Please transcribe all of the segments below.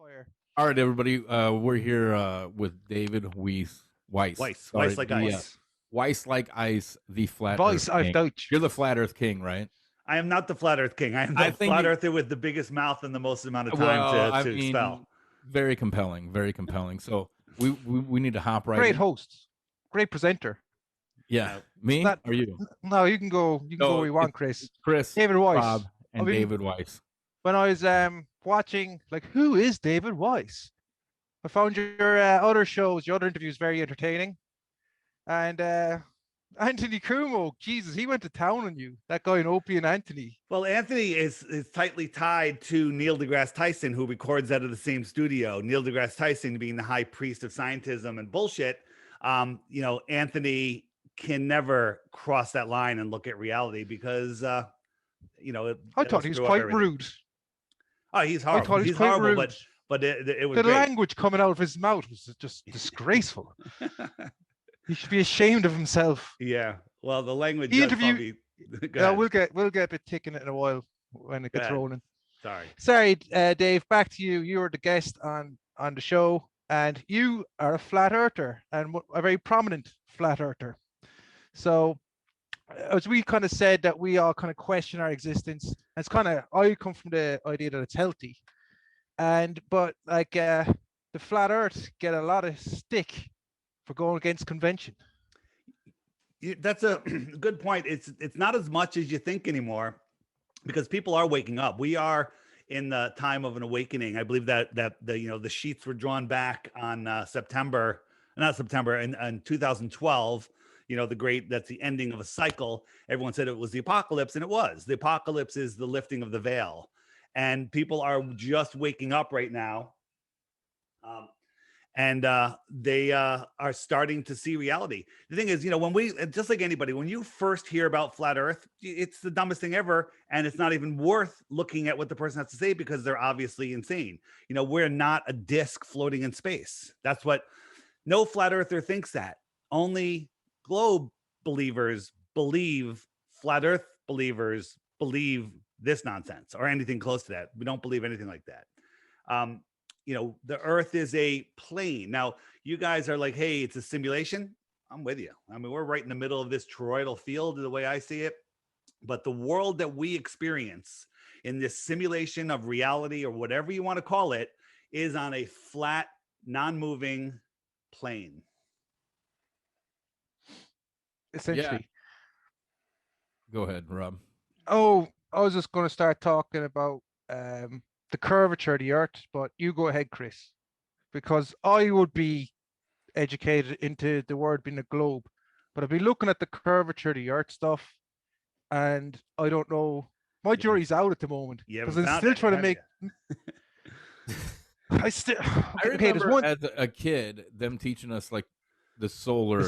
Fire. All right, everybody. We're here with David Weiss. Sorry, Weiss like the ice. Weiss like ice, the flat Weiss Earth auf king. Deutsch. You're the flat Earth king, right? I am not the flat Earth king. I am I the think flat you- earther with the biggest mouth and the most amount of time to expel. Very compelling, very compelling. So we need to hop right Great in. host. Great presenter. Yeah, me That- or you? No, you can go. You can go where you want, Chris. Chris, David Weiss. Rob, and David Weiss. When I was watching, like, who is David Weiss? I found your other shows, your other interviews very entertaining. And Anthony Cuomo, Jesus, he went to town on you. That guy in Opie and Anthony. Well, Anthony is tightly tied to Neil deGrasse Tyson, who records out of the same studio. Neil deGrasse Tyson being the high priest of scientism and bullshit. Anthony can never cross that line and look at reality because, I thought he was quite rude. Oh, he's horrible. I thought he's quite horrible, rude. but it was the great. language coming out of his mouth was just disgraceful. He should be ashamed of himself. Yeah. Well, the language. We'll get a bit thick in it in a while when it gets rolling. Sorry, Dave. Back to you. You were the guest on the show, and you are a flat earther and a very prominent flat earther. So, as we kind of said that we all kind of question our existence, it's kind of I come from the idea that it's healthy, but the flat Earth get a lot of stick for going against convention. That's a good point. It's not as much as you think anymore, because people are waking up. We are in the time of an awakening. I believe that the sheets were drawn back on in 2012. That's the ending of a cycle. Everyone said it was the apocalypse, and it was. The apocalypse is the lifting of the veil, and people are just waking up right now. They are starting to see reality. The thing is, when we, just like anybody, when you first hear about flat Earth, it's the dumbest thing ever, and it's not even worth looking at what the person has to say because they're obviously insane. We're not a disc floating in space. That's what no flat earther thinks. That only globe believers believe. Flat Earth believers believe this nonsense or anything close to that. We don't believe anything like that. The Earth is a plane. Now, you guys are like, hey, it's a simulation. I'm with you. I mean, we're right in the middle of this toroidal field, the way I see it. But the world that we experience in this simulation of reality, or whatever you want to call it, is on a flat, non-moving plane. Essentially. Yeah. Go ahead, Rob. Oh, I was just going to start talking about the curvature of the Earth, but you go ahead, Chris, because I would be educated into the word being a globe, but I'd be looking at the curvature of the Earth stuff, and I don't know. My jury's out at the moment because I'm still trying to make. I remember as a kid them teaching us like the solar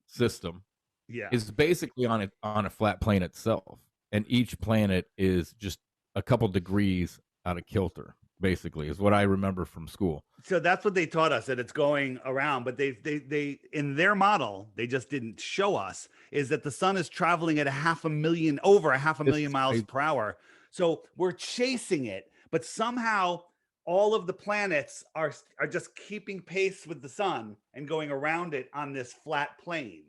system. Yeah, is basically on a flat plane itself, and each planet is just a couple degrees out of kilter, basically, is what I remember from school. So that's what they taught us, that it's going around, but they in their model, they just didn't show us, is that the sun is traveling at over a half a million miles per hour. So we're chasing it, but somehow all of the planets are just keeping pace with the sun and going around it on this flat plane,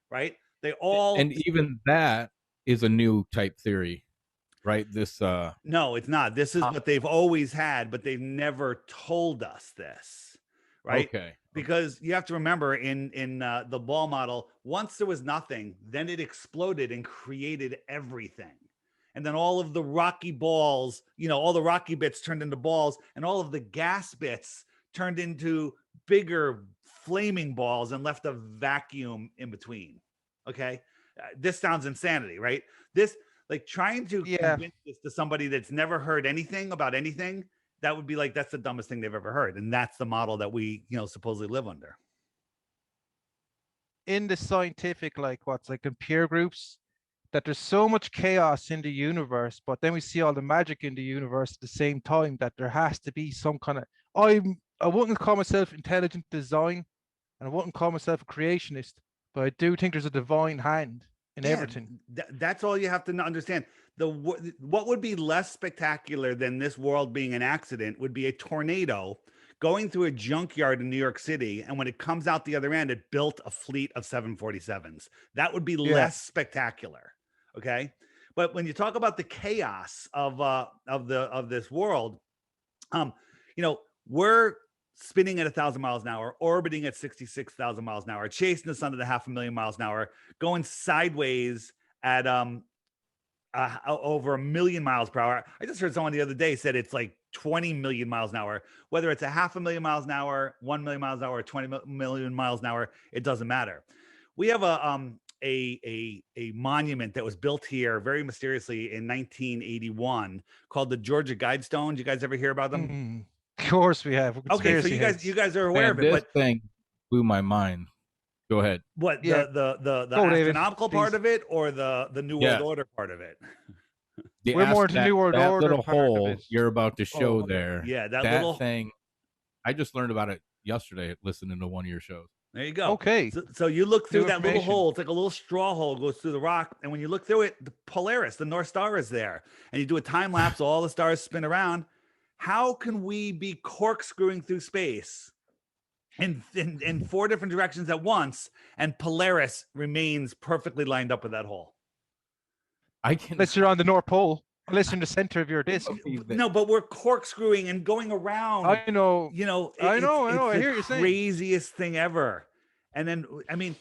right? And even that is a new type theory. Right. No, it's not. This is what they've always had, but they've never told us this. Right. Okay. Because you have to remember in the ball model, once there was nothing, then it exploded and created everything. And then all of the rocky balls, all the rocky bits turned into balls, and all of the gas bits turned into bigger flaming balls and left a vacuum in between. Okay. This sounds insanity, right? Like trying to convince this to somebody that's never heard anything about anything, that would be like, that's the dumbest thing they've ever heard. And that's the model that we, supposedly live under. In the scientific, in peer groups, that there's so much chaos in the universe, but then we see all the magic in the universe at the same time, that there has to be some kind of, I wouldn't call myself intelligent design, and I wouldn't call myself a creationist, but I do think there's a divine hand in everything. That's all you have to understand. what would be less spectacular than this world being an accident would be a tornado going through a junkyard in New York City, and when it comes out the other end, it built a fleet of 747s. That would be less spectacular. Okay. But when you talk about the chaos of this world, we're spinning at 1,000 miles an hour, orbiting at 66,000 miles an hour, chasing the sun at 500,000 miles an hour, going sideways at over 1 million miles per hour. I just heard someone the other day said it's like 20 million miles an hour. Whether it's 500,000 miles an hour, 1 million miles an hour, or 20 million miles an hour, it doesn't matter. We have a monument that was built here very mysteriously in 1981 called the Georgia Guidestones. You guys ever hear about them? Of course we have. Okay, so you guys are aware of it. This thing blew my mind. Go ahead. What, the astronomical part of it, or the New World Order part of it? We're more into New World Order. That little hole you're about to show there. Yeah, that little thing. I just learned about it yesterday listening to one of your shows. There you go. Okay. So you look through that little hole. It's like a little straw hole goes through the rock. And when you look through it, the Polaris, the North Star, is there. And you do a time lapse, all the stars spin around. How can we be corkscrewing through space in 4 different directions at once, and Polaris remains perfectly lined up with that hole? Unless you're on the North Pole. Unless you're in the center of your disc. No, but we're corkscrewing and going around. I know. I know. I hear you saying. Craziest thing ever. And then, I mean,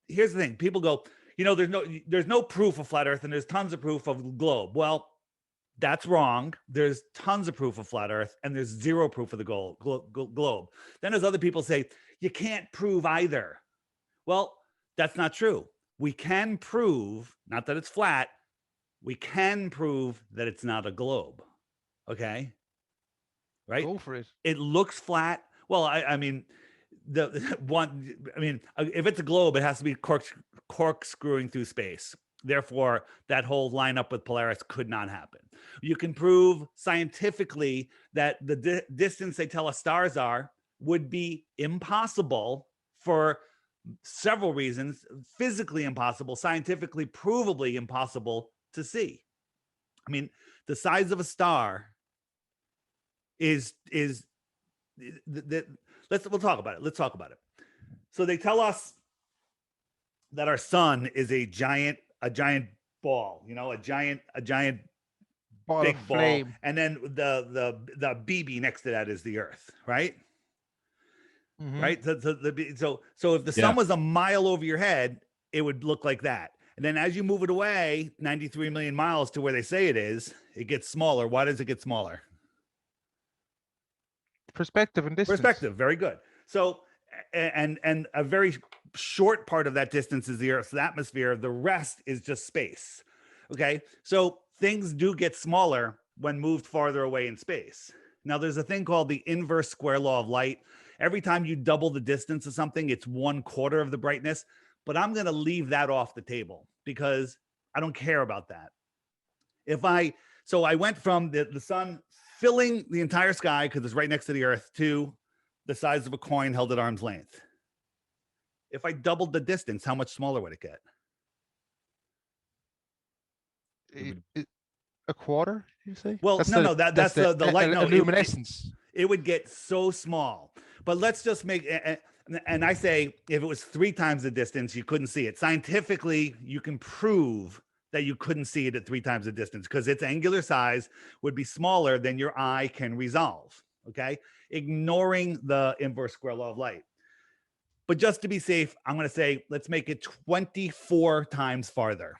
here's the thing. People go, there's no proof of flat Earth, and there's tons of proof of the globe. Well, that's wrong. There's tons of proof of flat Earth, and there's zero proof of the globe. Then there's other people say, you can't prove either. Well, that's not true. We can prove, not that it's flat, we can prove that it's not a globe. Okay? Right? Go for it. It looks flat. Well, I mean, if it's a globe, it has to be corkscrewing through space. Therefore, that whole lineup with Polaris could not happen. You can prove scientifically that the distance they tell us stars are would be impossible for several reasons. Physically impossible, scientifically provably impossible to see. I mean, the size of a star we'll talk about it. Let's talk about it. So they tell us that our sun is a giant ball, a giant ball big of ball, flame. and then the BB next to that is the Earth, right? Mm-hmm. Right. So if the sun was a mile over your head, it would look like that. And then as you move it away 93 million miles to where they say it is, it gets smaller. Why does it get smaller? Perspective and distance. Perspective. Very good. So, and a very short part of that distance is the Earth's atmosphere. The rest is just space. Okay. So things do get smaller when moved farther away in space. Now there's a thing called the inverse square law of light. Every time you double the distance of something, it's 1/4 of the brightness. But I'm going to leave that off the table because I don't care about that. So I went from the sun filling the entire sky because it's right next to the Earth to the size of a coin held at arm's length. If I doubled the distance, how much smaller would it get? A quarter, you say? Well, that's the light. No, luminescence. It would get so small. But let's just make, and I say, if it was 3 times the distance, you couldn't see it. Scientifically, you can prove that you couldn't see it at 3 times the distance because its angular size would be smaller than your eye can resolve. Okay, ignoring the inverse square law of light. But just to be safe, I'm going to say, let's make it 24 times farther.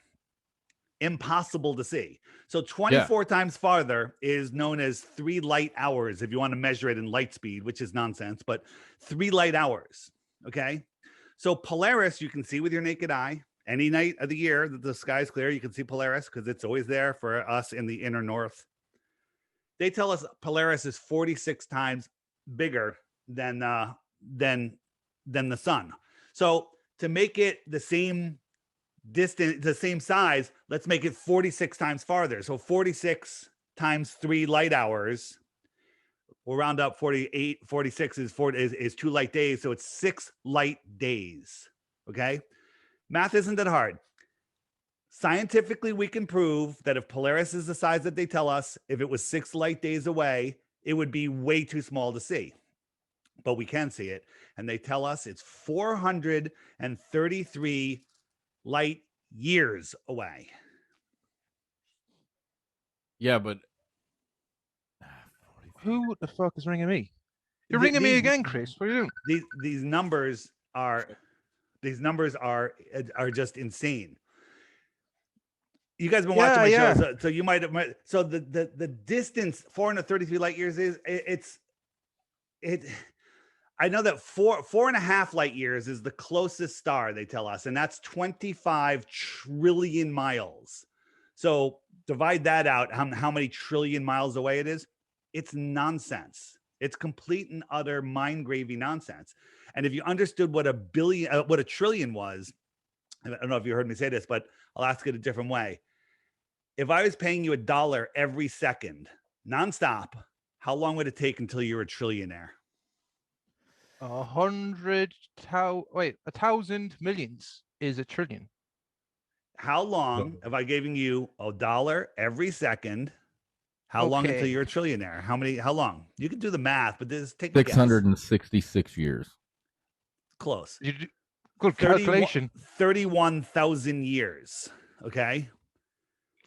Impossible to see. So 24 times farther is known as 3 light hours, if you want to measure it in light speed, which is nonsense, but 3 light hours. Okay. So Polaris, you can see with your naked eye any night of the year that the sky is clear. You can see Polaris because it's always there for us in the inner north. They tell us Polaris is 46 times bigger than the sun. So to make it the same distance, the same size, let's make it 46 times farther. So 46 times 3 light hours, we'll round up 48. 46 is 2 light days. So it's 6 light days. Okay. Math isn't that hard. Scientifically, we can prove that if Polaris is the size that they tell us, if it was 6 light days away, it would be way too small to see. But we can see it. And they tell us it's 433 light years away. Yeah, but who the fuck is ringing me? You're ringing me again, Chris. What are you doing? These numbers are just insane. You guys have been watching my show, so you might have. So the distance 433 light years is I know that 4.5 light years is the closest star, they tell us, and that's 25 trillion miles. So divide that out, how many trillion miles away it is. It's nonsense. It's complete and utter mind-graving nonsense. And if you understood what a trillion was, I don't know if you heard me say this, but I'll ask it a different way. If I was paying you $1 every second, nonstop, how long would it take until you're a trillionaire? 1,000 millions is a trillion. How long, if I giving you $1 every second, how long until you're a trillionaire? How long? You can do the math, but this take 666 years. Close. Good calculation. 31,000 years. Okay.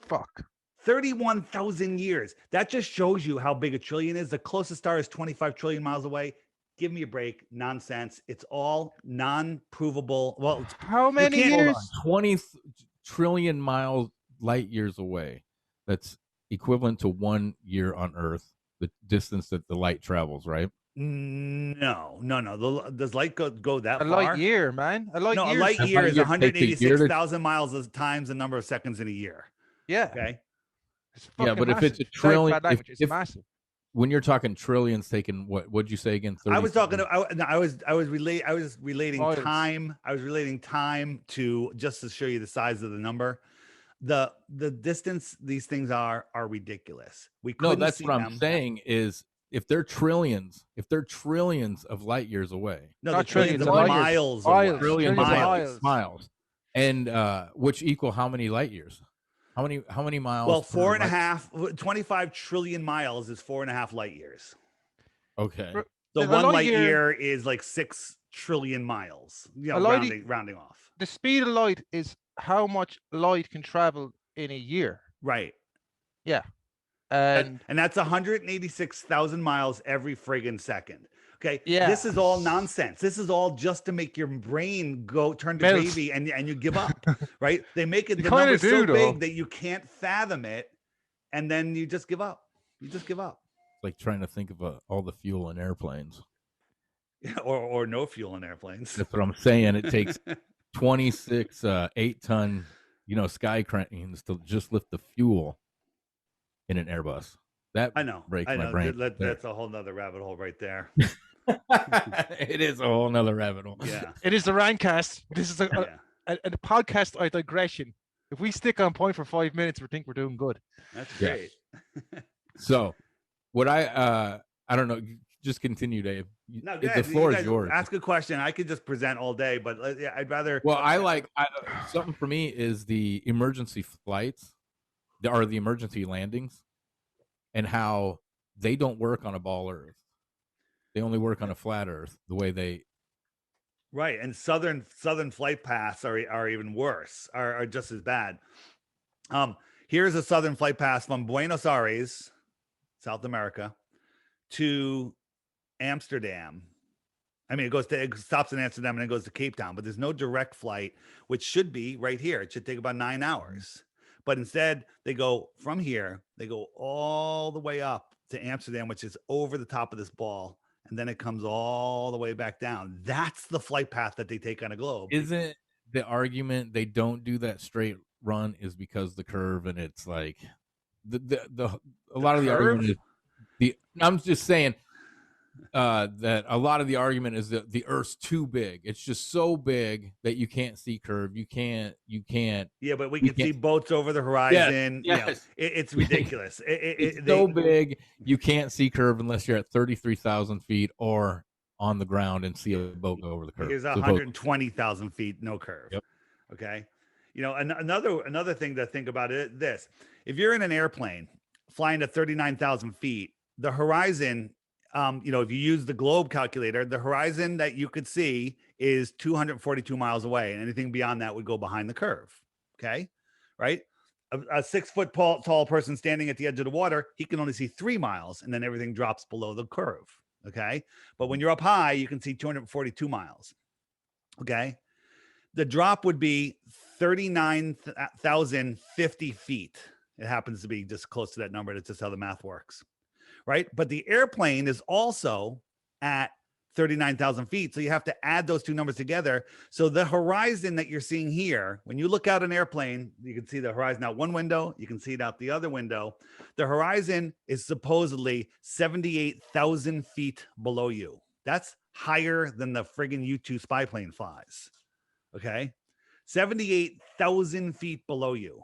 Fuck. 31,000 years. That just shows you how big a trillion is. The closest star is 25 trillion miles away. Give me a break. Nonsense. It's all non-provable. Well, how many years? 20 trillion light years away. That's equivalent to 1 year on Earth, the distance that the light travels, right? No. Does light go that far? A light year, man. A light year is 186,000 miles times the number of seconds in a year. Yeah. Okay. Yeah, but if it's a trillion, it's massive. When you're talking trillions, taking what'd you say again? 30 I was talking. I was relating miles. time. I was relating time to just to show you the size of the number. The distance these things are ridiculous. That's what I'm saying is if they're trillions of light years away. No, not trillions of miles. Trillions of miles. And which equal how many light years? How many miles? Well, 25 trillion miles is 4.5 light years. Okay. So 1 light year is like 6 trillion miles. You know, rounding off. The speed of light is how much light can travel in a year. Right. Yeah. And that's 186,000 miles every friggin' second. Okay. Yeah. This is all nonsense. This is all just to make your brain turn to gravy and you give up. Right. They make it the number so big that you can't fathom it. And then you just give up. It's like trying to think of all the fuel in airplanes. Yeah, or no fuel in airplanes. That's what I'm saying. It takes 26 8-ton, sky cranes to just lift the fuel in an Airbus. That breaks my brain. That's a whole nother rabbit hole right there. It is a whole nother rabbit hole. Yeah. It is the Rantcast. This is a podcast of digression. If we stick on point for 5 minutes, we think we're doing good. That's great. So what I don't know, just continue, Dave. No, the floor is yours. Ask a question. I could just present all day, but I'd rather. Well, something for me is the emergency flights, or the emergency landings, and how they don't work on a ball Earth. They only work on a flat Earth. The way they. Right, and southern flight paths are even worse. Are just as bad. Here's a southern flight path from Buenos Aires, South America, to Amsterdam. I mean, it stops in Amsterdam and it goes to Cape Town, but there's no direct flight, which should be right here. It should take about 9 hours. But instead, they go from here, they go all the way up to Amsterdam, which is over the top of this ball, and then it comes all the way back down. That's the flight path that they take on a globe. Isn't the argument they don't do that straight run is because the curve, and it's like a lot of the argument is I'm just saying that a lot of the argument is that the Earth's too big. It's just so big that you can't see curve. You can't. Yeah, but we can see boats over the horizon. Yes. It's ridiculous. It's so big you can't see curve unless you're at 33,000 feet or on the ground and see a boat go over the curve. Here's 120,000 feet, no curve. Yep. Okay. Another thing to think about it, this, if you're in an airplane flying to 39,000 feet, the horizon, if you use the globe calculator, the horizon that you could see is 242 miles away, and anything beyond that would go behind the curve. Okay. Right. A 6 foot tall person standing at the edge of the water, he can only see 3 miles, and then everything drops below the curve. Okay. But when you're up high, you can see 242 miles. Okay. The drop would be 39,050 feet. It happens to be just close to that number. That's just how the math works. Right. But the airplane is also at 39,000 feet. So you have to add those two numbers together. So the horizon that you're seeing here, when you look out an airplane, you can see the horizon out one window, you can see it out the other window. The horizon is supposedly 78,000 feet below you. That's higher than the friggin' U-2 spy plane flies. Okay. 78,000 feet below you.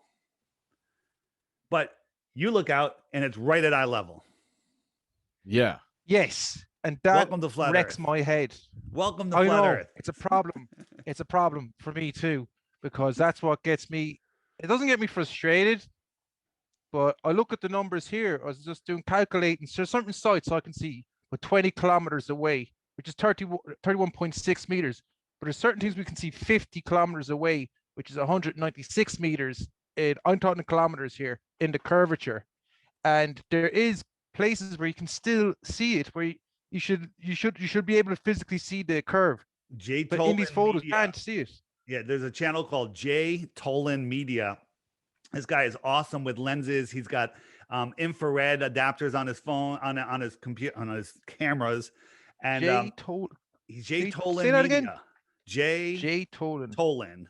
But you look out and it's right at eye level. Yeah. Yes. And that wrecks my head. Welcome to Flat Earth. It's a problem. It's a problem for me too, because that's what gets me. It doesn't get me frustrated, but I look at the numbers here. I was just calculating. So there's certain sites I can see with 20 kilometers away, which is 31.6 meters. But there's certain things we can see 50 kilometers away, which is 196 meters. I'm talking kilometers here in the curvature. And there is places where you can still see it, where you should be able to physically see the curve. But in these photos, you can't see it. Yeah, there's a channel called J. Tolan Media. This guy is awesome with lenses. He's got infrared adapters on his phone, on his computer, on his cameras. And J. Tolan Media. Again? J. Tolan.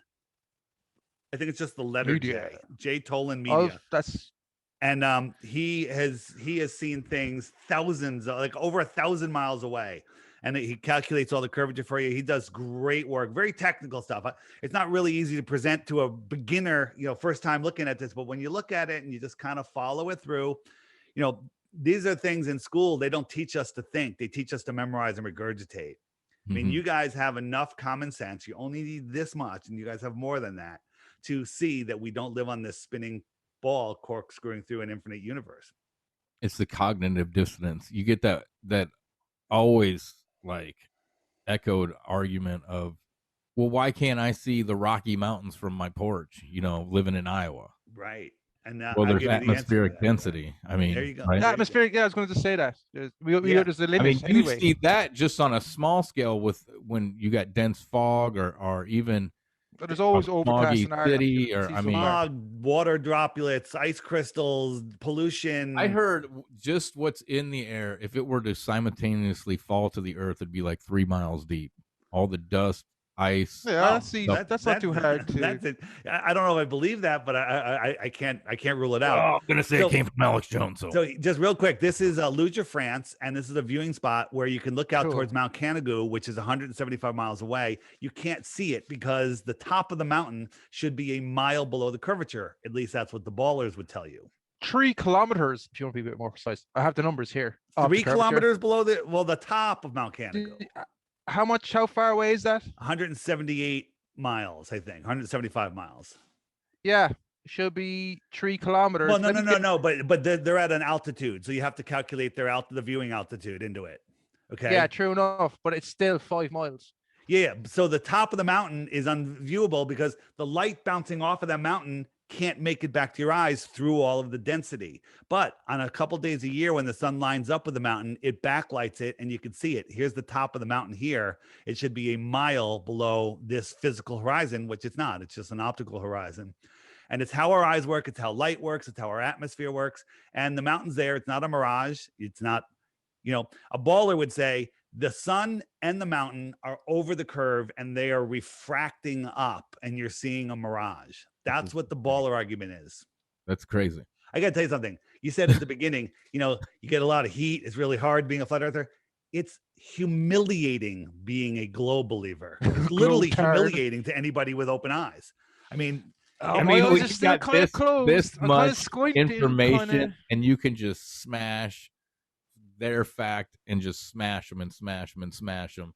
I think it's just the letter Media. J. Tolan Media. And he has seen things over 1,000 miles away, and he calculates all the curvature for you. He does great work, very technical stuff. It's not really easy to present to a beginner, first time looking at this, but when you look at it and you just kind of follow it through, these are things in school they don't teach us to think. They teach us to memorize and regurgitate. I mean, you guys have enough common sense. You only need this much, and you guys have more than that to see that we don't live on this spinning ball corkscrewing through an infinite universe. It's the cognitive dissonance. You get that always like echoed argument of, well, why can't I see the Rocky Mountains from my porch, living in Iowa? Right. And there's atmospheric density. I mean, there you go. Right? Atmospheric. Yeah, I was going to say that. There's a limit. You see that just on a small scale when you got dense fog or even. But there's always overcast city, smog, water droplets, ice crystals, pollution. I heard just what's in the air, if it were to simultaneously fall to the earth, it'd be like 3 miles deep. All the dust, ice. Yeah, that's not too hard to. That's it. I don't know if I believe that, but I can't rule it out. Oh, I'm gonna say it came from Alex Jones. So just real quick, this is Luja, France, and this is a viewing spot where you can look out towards Mount Canigou, which is 175 miles away. You can't see it because the top of the mountain should be a mile below the curvature. At least that's what the ballers would tell you. 3 kilometers, if you want to be a bit more precise. I have the numbers here. 3 kilometers below the top of Mount Canigou. How far away is that? 178 miles, I think. 175 miles. Yeah, should be 3 kilometers. Well, no. But they're at an altitude, so you have to calculate the viewing altitude into it. Okay. Yeah, true enough, but it's still 5 miles. Yeah. So the top of the mountain is unviewable because the light bouncing off of that mountain can't make it back to your eyes through all of the density. But on a couple days a year, when the sun lines up with the mountain, it backlights it and you can see it. Here's the top of the mountain here. It should be a mile below this physical horizon, which it's not. It's just an optical horizon. And it's how our eyes work. It's how light works. It's how our atmosphere works. And the mountain's there. It's not a mirage. It's not, a baller would say the sun and the mountain are over the curve and they are refracting up and you're seeing a mirage. That's what the baller argument is. That's crazy. I got to tell you something. You said at the beginning, you get a lot of heat. It's really hard being a flat earther. It's humiliating being a globe believer. It's literally humiliating to anybody with open eyes. I mean, we got this much information and you can just smash their fact and just smash them and smash them and smash them.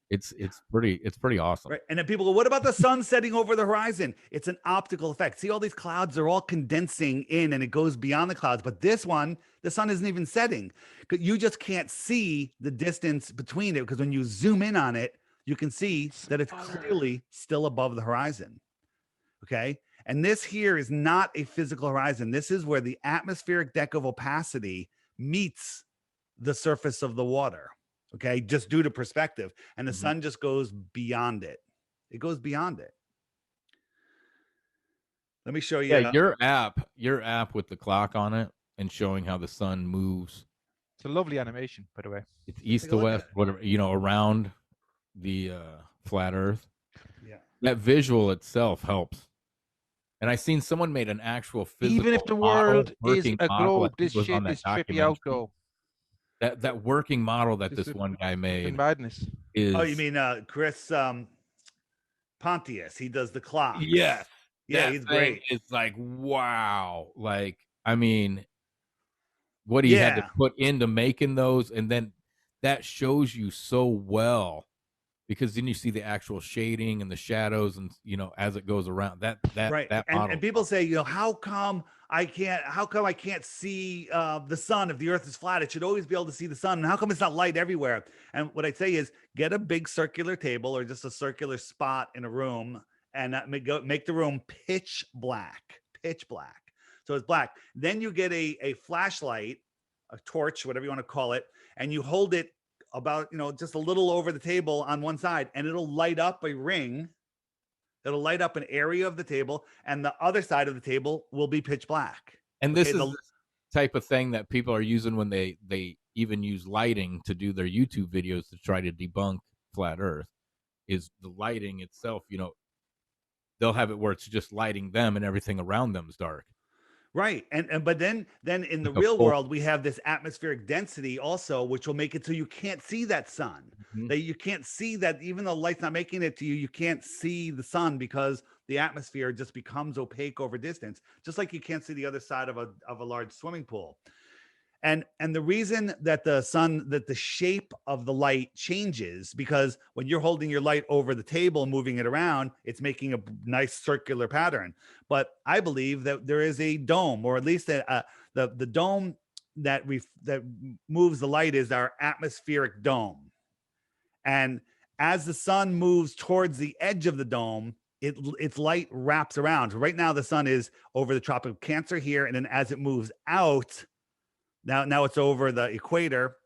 It's pretty awesome. Right. And then people go, what about the sun setting over the horizon? It's an optical effect. See, all these clouds are all condensing in and it goes beyond the clouds. But this one, the sun isn't even setting. You just can't see the distance between it, because when you zoom in on it, you can see that it's clearly still above the horizon. Okay. And this here is not a physical horizon. This is where the atmospheric deck of opacity meets the surface of the water. Okay, just due to perspective. And the sun just goes beyond it. It goes beyond it. Let me show you. Yeah, your app with the clock on it and showing how the sun moves. It's a lovely animation, by the way. It's east to west, whatever, around the flat Earth. Yeah. That visual itself helps. And I seen someone made an actual physical Even if the world is a globe, this shit is trippy out, though. That working model that this one guy made madness is. Oh, you mean Chris Pontius? He does the clock. Yes. Yeah, he's great. It's like, wow. Like, I mean, what he had to put into making those, and then that shows you so well, because then you see the actual shading and the shadows, and as it goes around that right. That and people say, how come I can't see the sun if the Earth is flat? It should always be able to see the sun. And how come it's not light everywhere? And what I'd say is, get a big circular table or just a circular spot in a room, and make the room pitch black. So it's black. Then you get a flashlight, a torch, whatever you want to call it, and you hold it about, just a little over the table on one side, and it'll light up a ring. It'll light up an area of the table, and the other side of the table will be pitch black. And this is the type of thing that people are using when they even use lighting to do their YouTube videos to try to debunk flat Earth. Is the lighting itself, they'll have it where it's just lighting them and everything around them is dark. Right. But then in the real world, we have this atmospheric density also, which will make it so you can't see that sun. That you can't see that, even though light's not making it to you, you can't see the sun because the atmosphere just becomes opaque over distance, just like you can't see the other side of a large swimming pool. And the reason that the shape of the light changes, because when you're holding your light over the table and moving it around, it's making a nice circular pattern. But I believe that there is a dome, or at least the dome that moves the light is our atmospheric dome. And as the sun moves towards the edge of the dome, its light wraps around. Right now, the sun is over the Tropic of Cancer here, and then as it moves out, Now it's over the equator,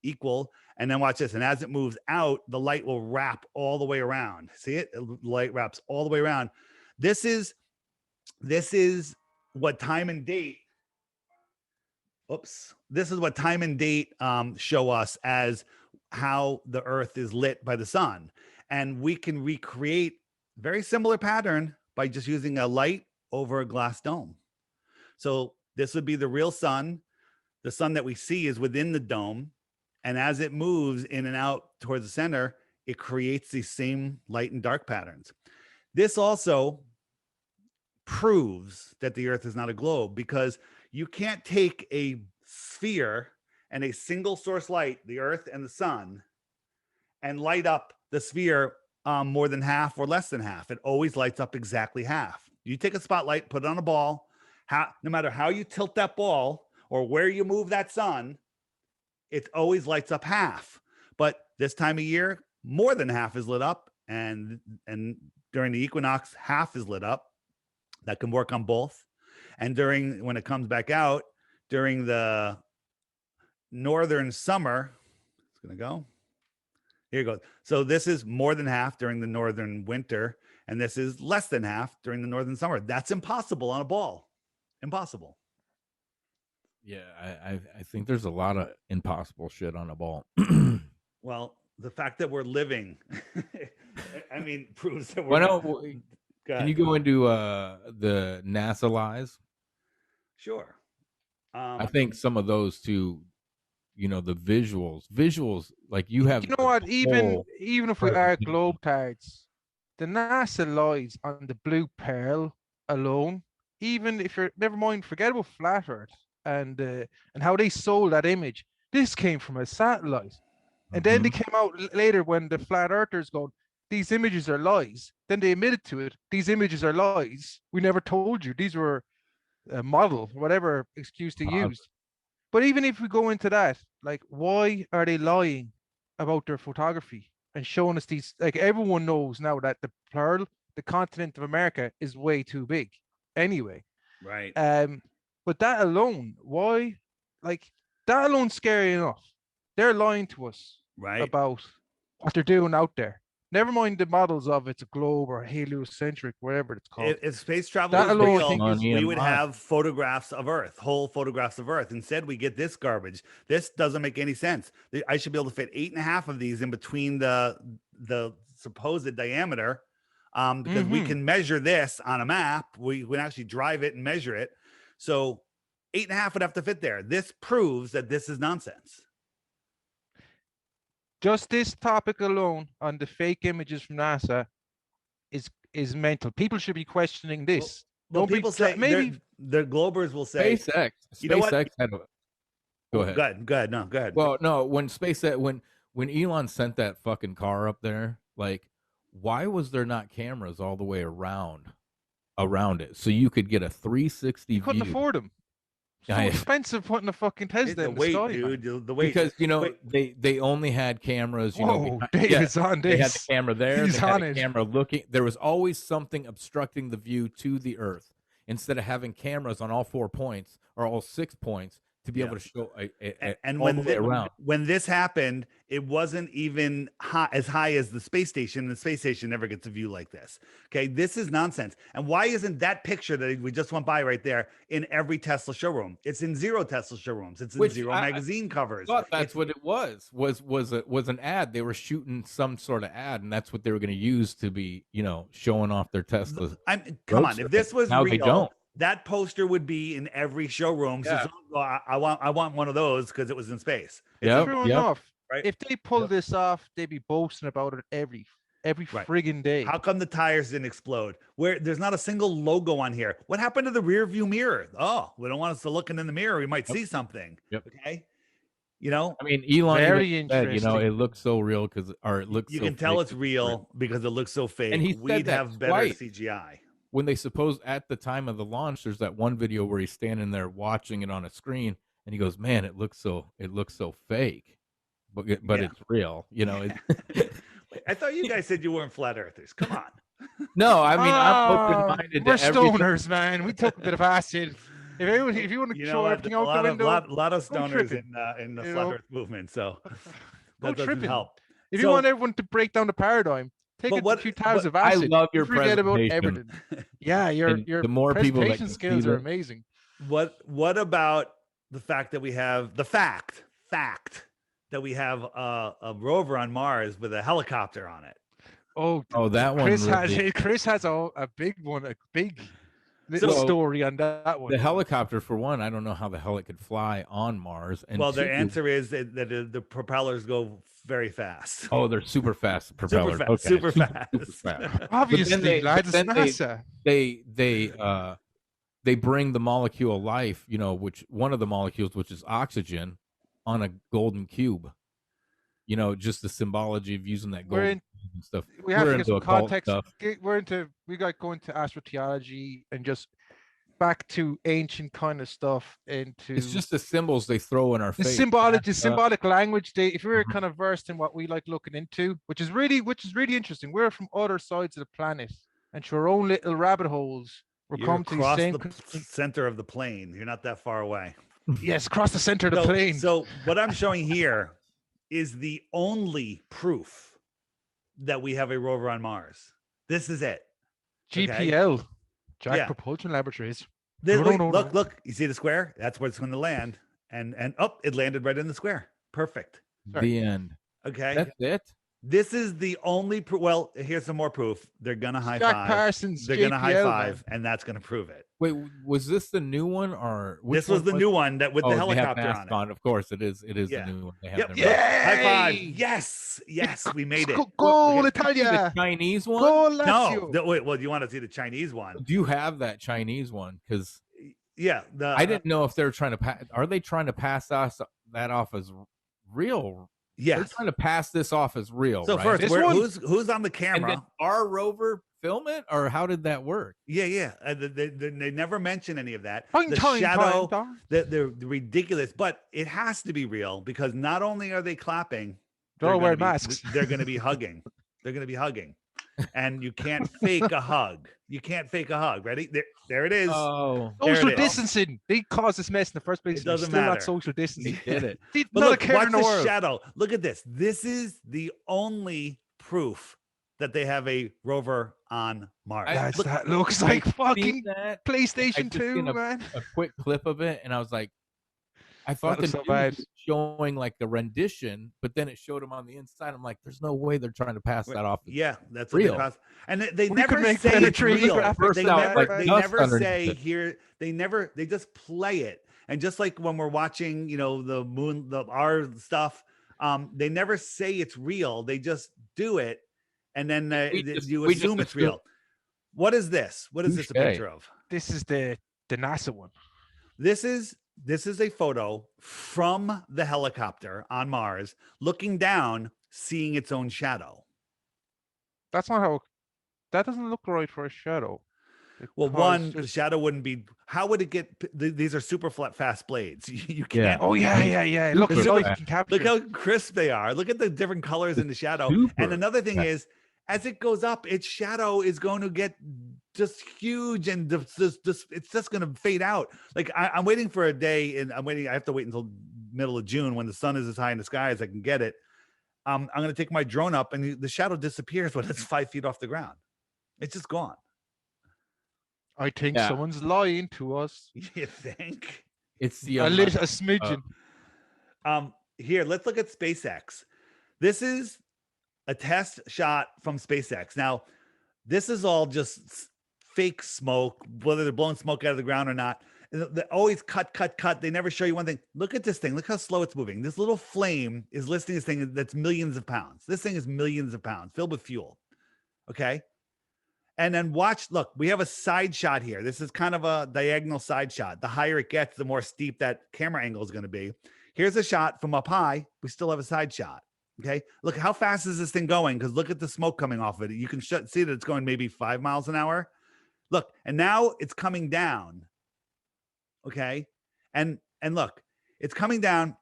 equal, and then watch this. And as it moves out, the light will wrap all the way around. See it? The light wraps all the way around. This is what time and date. This is what time and date show us as how the Earth is lit by the sun, and we can recreate very similar pattern by just using a light over a glass dome. So this would be the real sun. The sun that we see is within the dome. And as it moves in and out towards the center, it creates these same light and dark patterns. This also proves that the Earth is not a globe, because you can't take a sphere and a single source light, the Earth and the sun, and light up the sphere more than half or less than half. It always lights up exactly half. You take a spotlight, put it on a ball, no matter how you tilt that ball, or where you move that sun, it always lights up half. But this time of year, more than half is lit up. And during the equinox, half is lit up. That can work on both. And when it comes back out, during the northern summer, it's going to go. Here it goes. So this is more than half during the northern winter. And this is less than half during the northern summer. That's impossible on a ball. Impossible. Yeah, I think there's a lot of impossible shit on a ball. Well, the fact that we're living, proves that we're. Can you go into the NASA lies? Sure. I think some of those too, the visuals, like you have. You know what? Even if we are globetards, the NASA lies on the blue pearl alone. Even if you're, never mind, forget about flat Earth and how they sold that image. This came from a satellite. And then they came out later when the flat earthers go, these images are lies. Then they admitted to it. These images are lies. We never told you. These were a model, whatever excuse they used. But even if we go into that, like, why are they lying about their photography and showing us these? Like, everyone knows now that the continent of America, is way too big anyway. Right. But that alone, why? Like, that alone's scary enough. They're lying to us about what they're doing out there. Never mind the models of it's a globe or heliocentric, whatever it's called. If space travel was real, we would have photographs of Earth, whole photographs of Earth. Instead, we get this garbage. This doesn't make any sense. I should be able to fit 8.5 of these in between the supposed diameter, because we can measure this on a map. We can actually drive it and measure it. So 8.5 would have to fit there. This proves that this is nonsense. Just this topic alone on the fake images from NASA is mental. People should be questioning this. Well, people say maybe the Globers will say SpaceX. You know what? Go ahead. Go ahead. No, go ahead. Well, no, when Elon sent that fucking car up there, like, why was there not cameras all the way around it so you could get a 360 view? Couldn't afford them. So expensive putting a fucking Tesla in the sky, dude. The weight. Because they only had cameras. David's on this. They had the camera there. He's they had on a camera looking. There was always something obstructing the view to the Earth. Instead of having cameras on all 4 points or all 6 points to be able to show all the way around. When this happened, it wasn't even as high as the space station. The space station never gets a view like this. Okay, this is nonsense. And why isn't that picture that we just went by right there in every Tesla showroom? It's in zero Tesla showrooms. It's in zero magazine covers. I thought that's what it was an ad. They were shooting some sort of ad, and that's what they were going to use to be, showing off their Tesla. Come on, if this was real, they don't. That poster would be in every showroom. Yeah. So I want one of those because it was in space. True enough. Right? If they pull this off, they'd be boasting about it every friggin' day. How come the tires didn't explode? Where there's not a single logo on here? What happened to the rear view mirror? Oh, we don't want us to look in the mirror. We might see something. Yep. Okay. I mean, Elon very interesting. Said, it looks so real it looks. You can tell it's real because it looks so fake. And we'd have better CGI. When they at the time of the launch, there's that one video where he's standing there watching it on a screen, and he goes, "Man, it looks so fake, but it's real." I thought you guys said you weren't flat earthers. Come on. No, I mean, I'm open-minded. We're stoners, man. We took a bit of acid. If you want to show everything out the window, a lot of stoners in the flat Earth movement, so that doesn't help. If you want everyone to break down the paradigm, take a few times of acid. I love your presentation. About everything. Yeah, your the more presentation people skills are amazing. What about the fact that we have the fact that we have a rover on Mars with a helicopter on it? Oh, that one. Chris has a big one, a big little story on that one. The helicopter, for one, I don't know how the hell it could fly on Mars. And their answer is that the propellers go very fast. Oh, they're super fast propellers. Super fast. Obviously, lads, it's NASA. They bring the molecule of life, which one of the molecules, which is oxygen, on a golden cube. Just the symbology of using that golden and stuff. We have to get some context. We got going to astrotheology and just back to ancient kind of stuff. It's just the symbols they throw in our face. Symbolic language. If we're kind of versed in what we like looking into, which is really interesting. We're from other sides of the planet, and to our own little rabbit holes. We're coming to the center of the plane. You're not that far away. Yes, across the center of the plane. So what I'm showing here is the only proof that we have a rover on Mars. This is it. GPL, Jet Propulsion Laboratories. Look, you see the square? That's where it's going to land. And it landed right in the square. Perfect. The end. Okay. That's it. This is the only proof. Well, here's some more proof. They're going to high Jack five. Parsons, They're going to high five, and that's going to prove it. Wait, was this the new one or this was the new one that with the helicopter on it? Of course, it is. It is the new one. They have high five! Yes, we made it. Go Italia! The Chinese one? Go Lazio! No, wait. Well, do you want to see the Chinese one? Do you have that Chinese one? Because I didn't know if they're trying to. Are they trying to pass that off as real Yes. They're trying to pass this off as real. So right? first, who's on the camera? And our rover film it, or how did that work? Yeah. They never mention any of that. The shadow, they're ridiculous, but it has to be real because not only are they clapping, they're all wearing masks. They're going to be hugging. They're going to be hugging, and you can't fake a hug. You can't fake a hug. Ready? There it is. Oh, social distancing. They caused this mess in the first place. It doesn't matter. Not social distancing. They did it. But look, watch the shadow. Look at this. This is the only proof that they have a rover on Mars. That looks like fucking PlayStation 2, man. A quick clip of it, and I was like, I thought the news was showing like a rendition, but then it showed them on the inside. I'm like, there's no way they're trying to pass that off. Yeah, that's real. And they never say it's real. They never say here. They just play it. And just like when we're watching, the moon, our stuff, they never say it's real. They just do it, and then you assume it's real. What is this? What is this a picture of? This is the NASA one. This is a photo from the helicopter on Mars, looking down, seeing its own shadow. That's not how. That doesn't look right for a shadow. Well, the shadow wouldn't be. How would it get? These are super fast blades. You can't. Yeah. Oh yeah. Look how crisp they are. Look at the different colors in the shadow. And another thing is, as it goes up, its shadow is going to get just huge, and it's just going to fade out. Like I'm waiting for a day, and I have to wait until middle of June when the sun is as high in the sky as I can get it. I'm going to take my drone up, and the shadow disappears when it's 5 feet off the ground. It's just gone. I think someone's lying to us. You think? It's the a smidgen. Here, let's look at SpaceX. This is a test shot from SpaceX. Now, this is all just fake smoke, whether they're blowing smoke out of the ground or not. They always cut. They never show you one thing. Look at this thing. Look how slow it's moving. This little flame is lifting this thing that's millions of pounds. This thing is millions of pounds filled with fuel. Okay. And then look, we have a side shot here. This is kind of a diagonal side shot. The higher it gets, the more steep that camera angle is going to be. Here's a shot from up high. We still have a side shot. Okay. Look, how fast is this thing going? Because look at the smoke coming off of it. You can see that it's going maybe 5 miles an hour. Look, and now it's coming down. Okay. And look, it's coming down.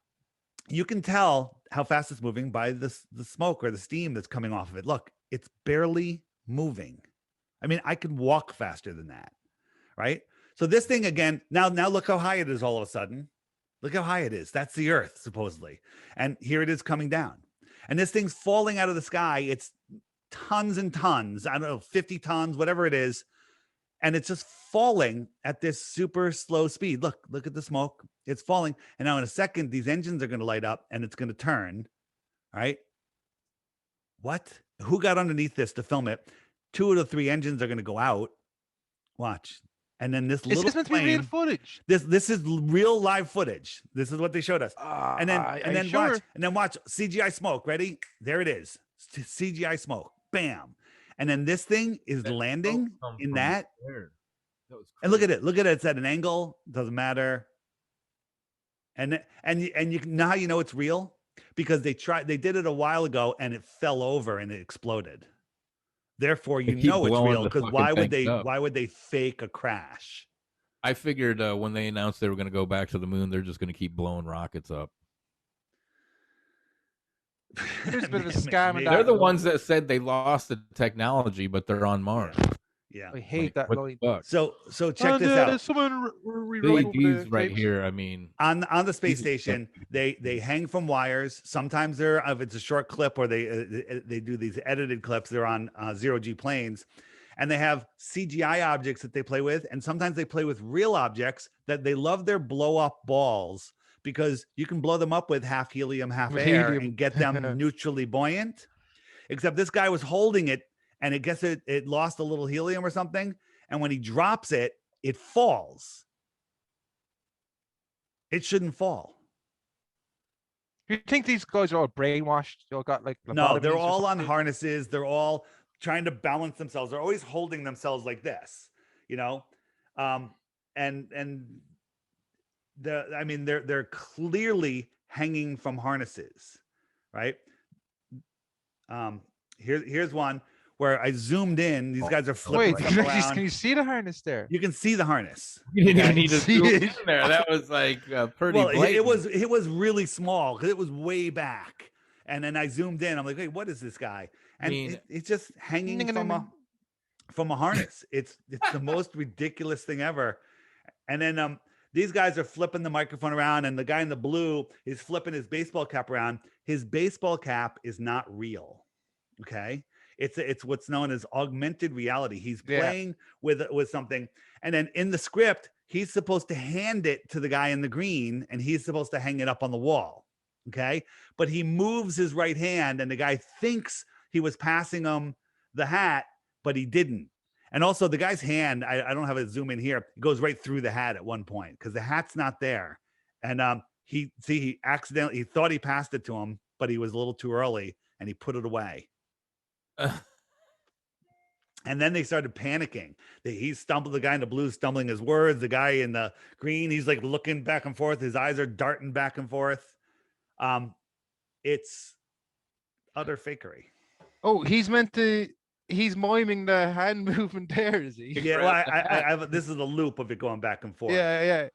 You can tell how fast it's moving by the smoke or the steam that's coming off of it. Look, it's barely moving. I mean, I could walk faster than that, right? So this thing again, now look how high it is all of a sudden. Look how high it is. That's the Earth, supposedly. And here it is coming down. And this thing's falling out of the sky. It's tons and tons. I don't know, 50 tons, whatever it is. And it's just falling at this super slow speed. Look at the smoke. It's falling. And now in a second, these engines are going to light up and it's going to turn. All right. What? Who got underneath this to film it? 2 of the 3 engines are going to go out. Watch. And then this little flame, real footage. This is real live footage. This is what they showed us. And then watch CGI smoke. Ready? There it is. CGI smoke. Bam. And then this thing is landing in that. And look at it. It's at an angle. Doesn't matter. And you know how you know it's real? Because they did it a while ago and it fell over and it exploded. Therefore, you know it's real, because why would they fake a crash? I figured when they announced they were going to go back to the moon, they're just going to keep blowing rockets up. There's a bit of a scam. They're the ones that said they lost the technology, but they're on Mars. Yeah, I hate that line. So check this out. Someone these right here. I mean, on the space station, they hang from wires. Sometimes they're if it's a short clip, or they do these edited clips. They're on 0G planes, and they have CGI objects that they play with, and sometimes they play with real objects that they love their blow up balls, because you can blow them up with half helium, half air, and get them neutrally buoyant. Except this guy was holding it. And it gets it lost a little helium or something. And when he drops it, it falls. It shouldn't fall. You think these guys are all brainwashed? They all got no, they're all on harnesses. They're all trying to balance themselves. They're always holding themselves like this, and they're clearly hanging from harnesses, right? Here's one where I zoomed in. These guys are flipping stuff around. Can you see the harness there? You can see the harness. You didn't even need to zoom in there. That was like pretty. Well, it was really small because it was way back. And then I zoomed in. I'm like, wait, what is this guy? And it's just hanging from a harness. It's the most ridiculous thing ever. And then these guys are flipping the microphone around, and the guy in the blue is flipping his baseball cap around. His baseball cap is not real. Okay. It's what's known as augmented reality. He's playing with something. And then in the script, he's supposed to hand it to the guy in the green, and he's supposed to hang it up on the wall. Okay. But he moves his right hand, and the guy thinks he was passing him the hat, but he didn't. And also the guy's hand, I don't have it zoom in here. It goes right through the hat at one point because the hat's not there. And he thought he passed it to him, but he was a little too early, and he put it away. And then they started panicking. The guy in the blue stumbling his words. The guy in the green, he's like looking back and forth. His eyes are darting back and forth. It's utter fakery. Oh, he's miming the hand movement there, is he? Yeah, well, this is a loop of it going back and forth. Yeah.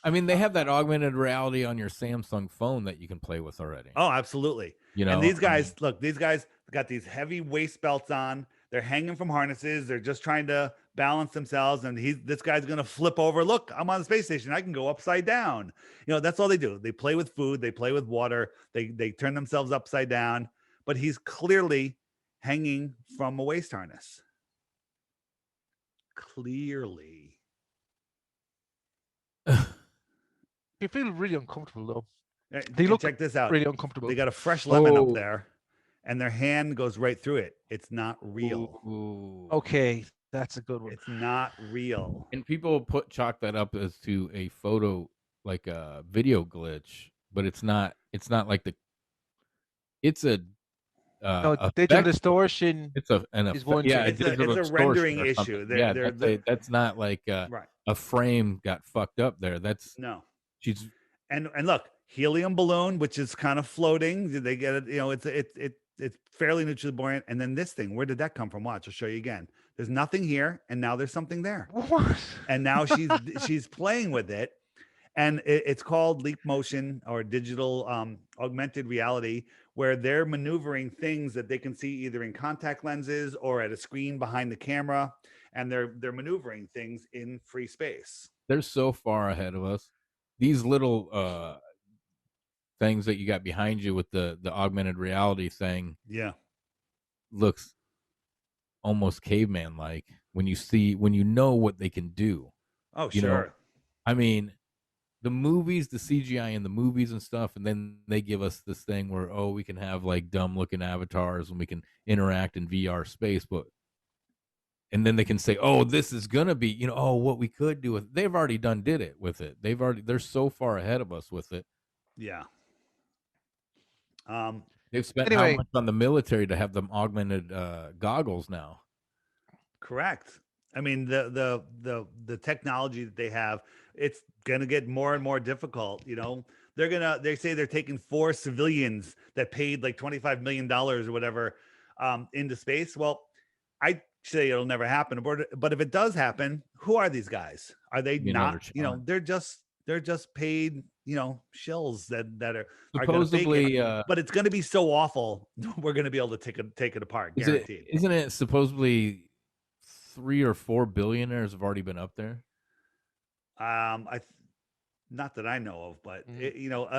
I mean, they have that augmented reality on your Samsung phone that you can play with already. Oh, absolutely. And these guys, these guys got these heavy waist belts on. They're hanging from harnesses. They're just trying to balance themselves. And this guy's going to flip over. Look, I'm on the space station. I can go upside down. That's all they do. They play with food. They play with water. They turn themselves upside down. But he's clearly hanging from a waist harness. Clearly. You feel really uncomfortable, though. They look check this out. Really uncomfortable. They got a fresh lemon up there, and their hand goes right through it. It's not real. Ooh. Okay, that's a good one. It's not real. And people chalk that up as to a photo, like a video glitch, but it's not. It's not like it's a digital distortion. It's a rendering issue. That's not like a frame got fucked up there. That's and look, helium balloon, which is kind of floating. They get it. It's fairly neutrally buoyant. And then this thing, where did that come from? Watch, I'll show you again. There's nothing here, and now there's something there. What? And now she's playing with it. And it's called leap motion or digital augmented reality, where they're maneuvering things that they can see either in contact lenses or at a screen behind the camera. And they're maneuvering things in free space. They're so far ahead of us. These little things that you got behind you with the augmented reality thing, looks almost caveman like when you know what they can do. Oh, sure. I mean, the movies, the CGI in the movies and stuff, and then they give us this thing where we can have like dumb looking avatars and we can interact in VR space, and then they can say, oh, this is gonna be, what we could do with it. They've already did it with it. They're so far ahead of us with it. Yeah. They've spent how much on the military to have them augmented goggles now? Correct. I mean, the technology that they have, it's gonna get more and more difficult. They say they're taking 4 civilians that paid like $25 million or whatever into space. Well, I say it'll never happen. But if it does happen, who are these guys? Are they not? They're just paid, shills that are supposedly. But it's going to be so awful. We're going to be able to take it apart. Guaranteed. Isn't it supposedly 3 or 4 billionaires have already been up there? Not that I know of, but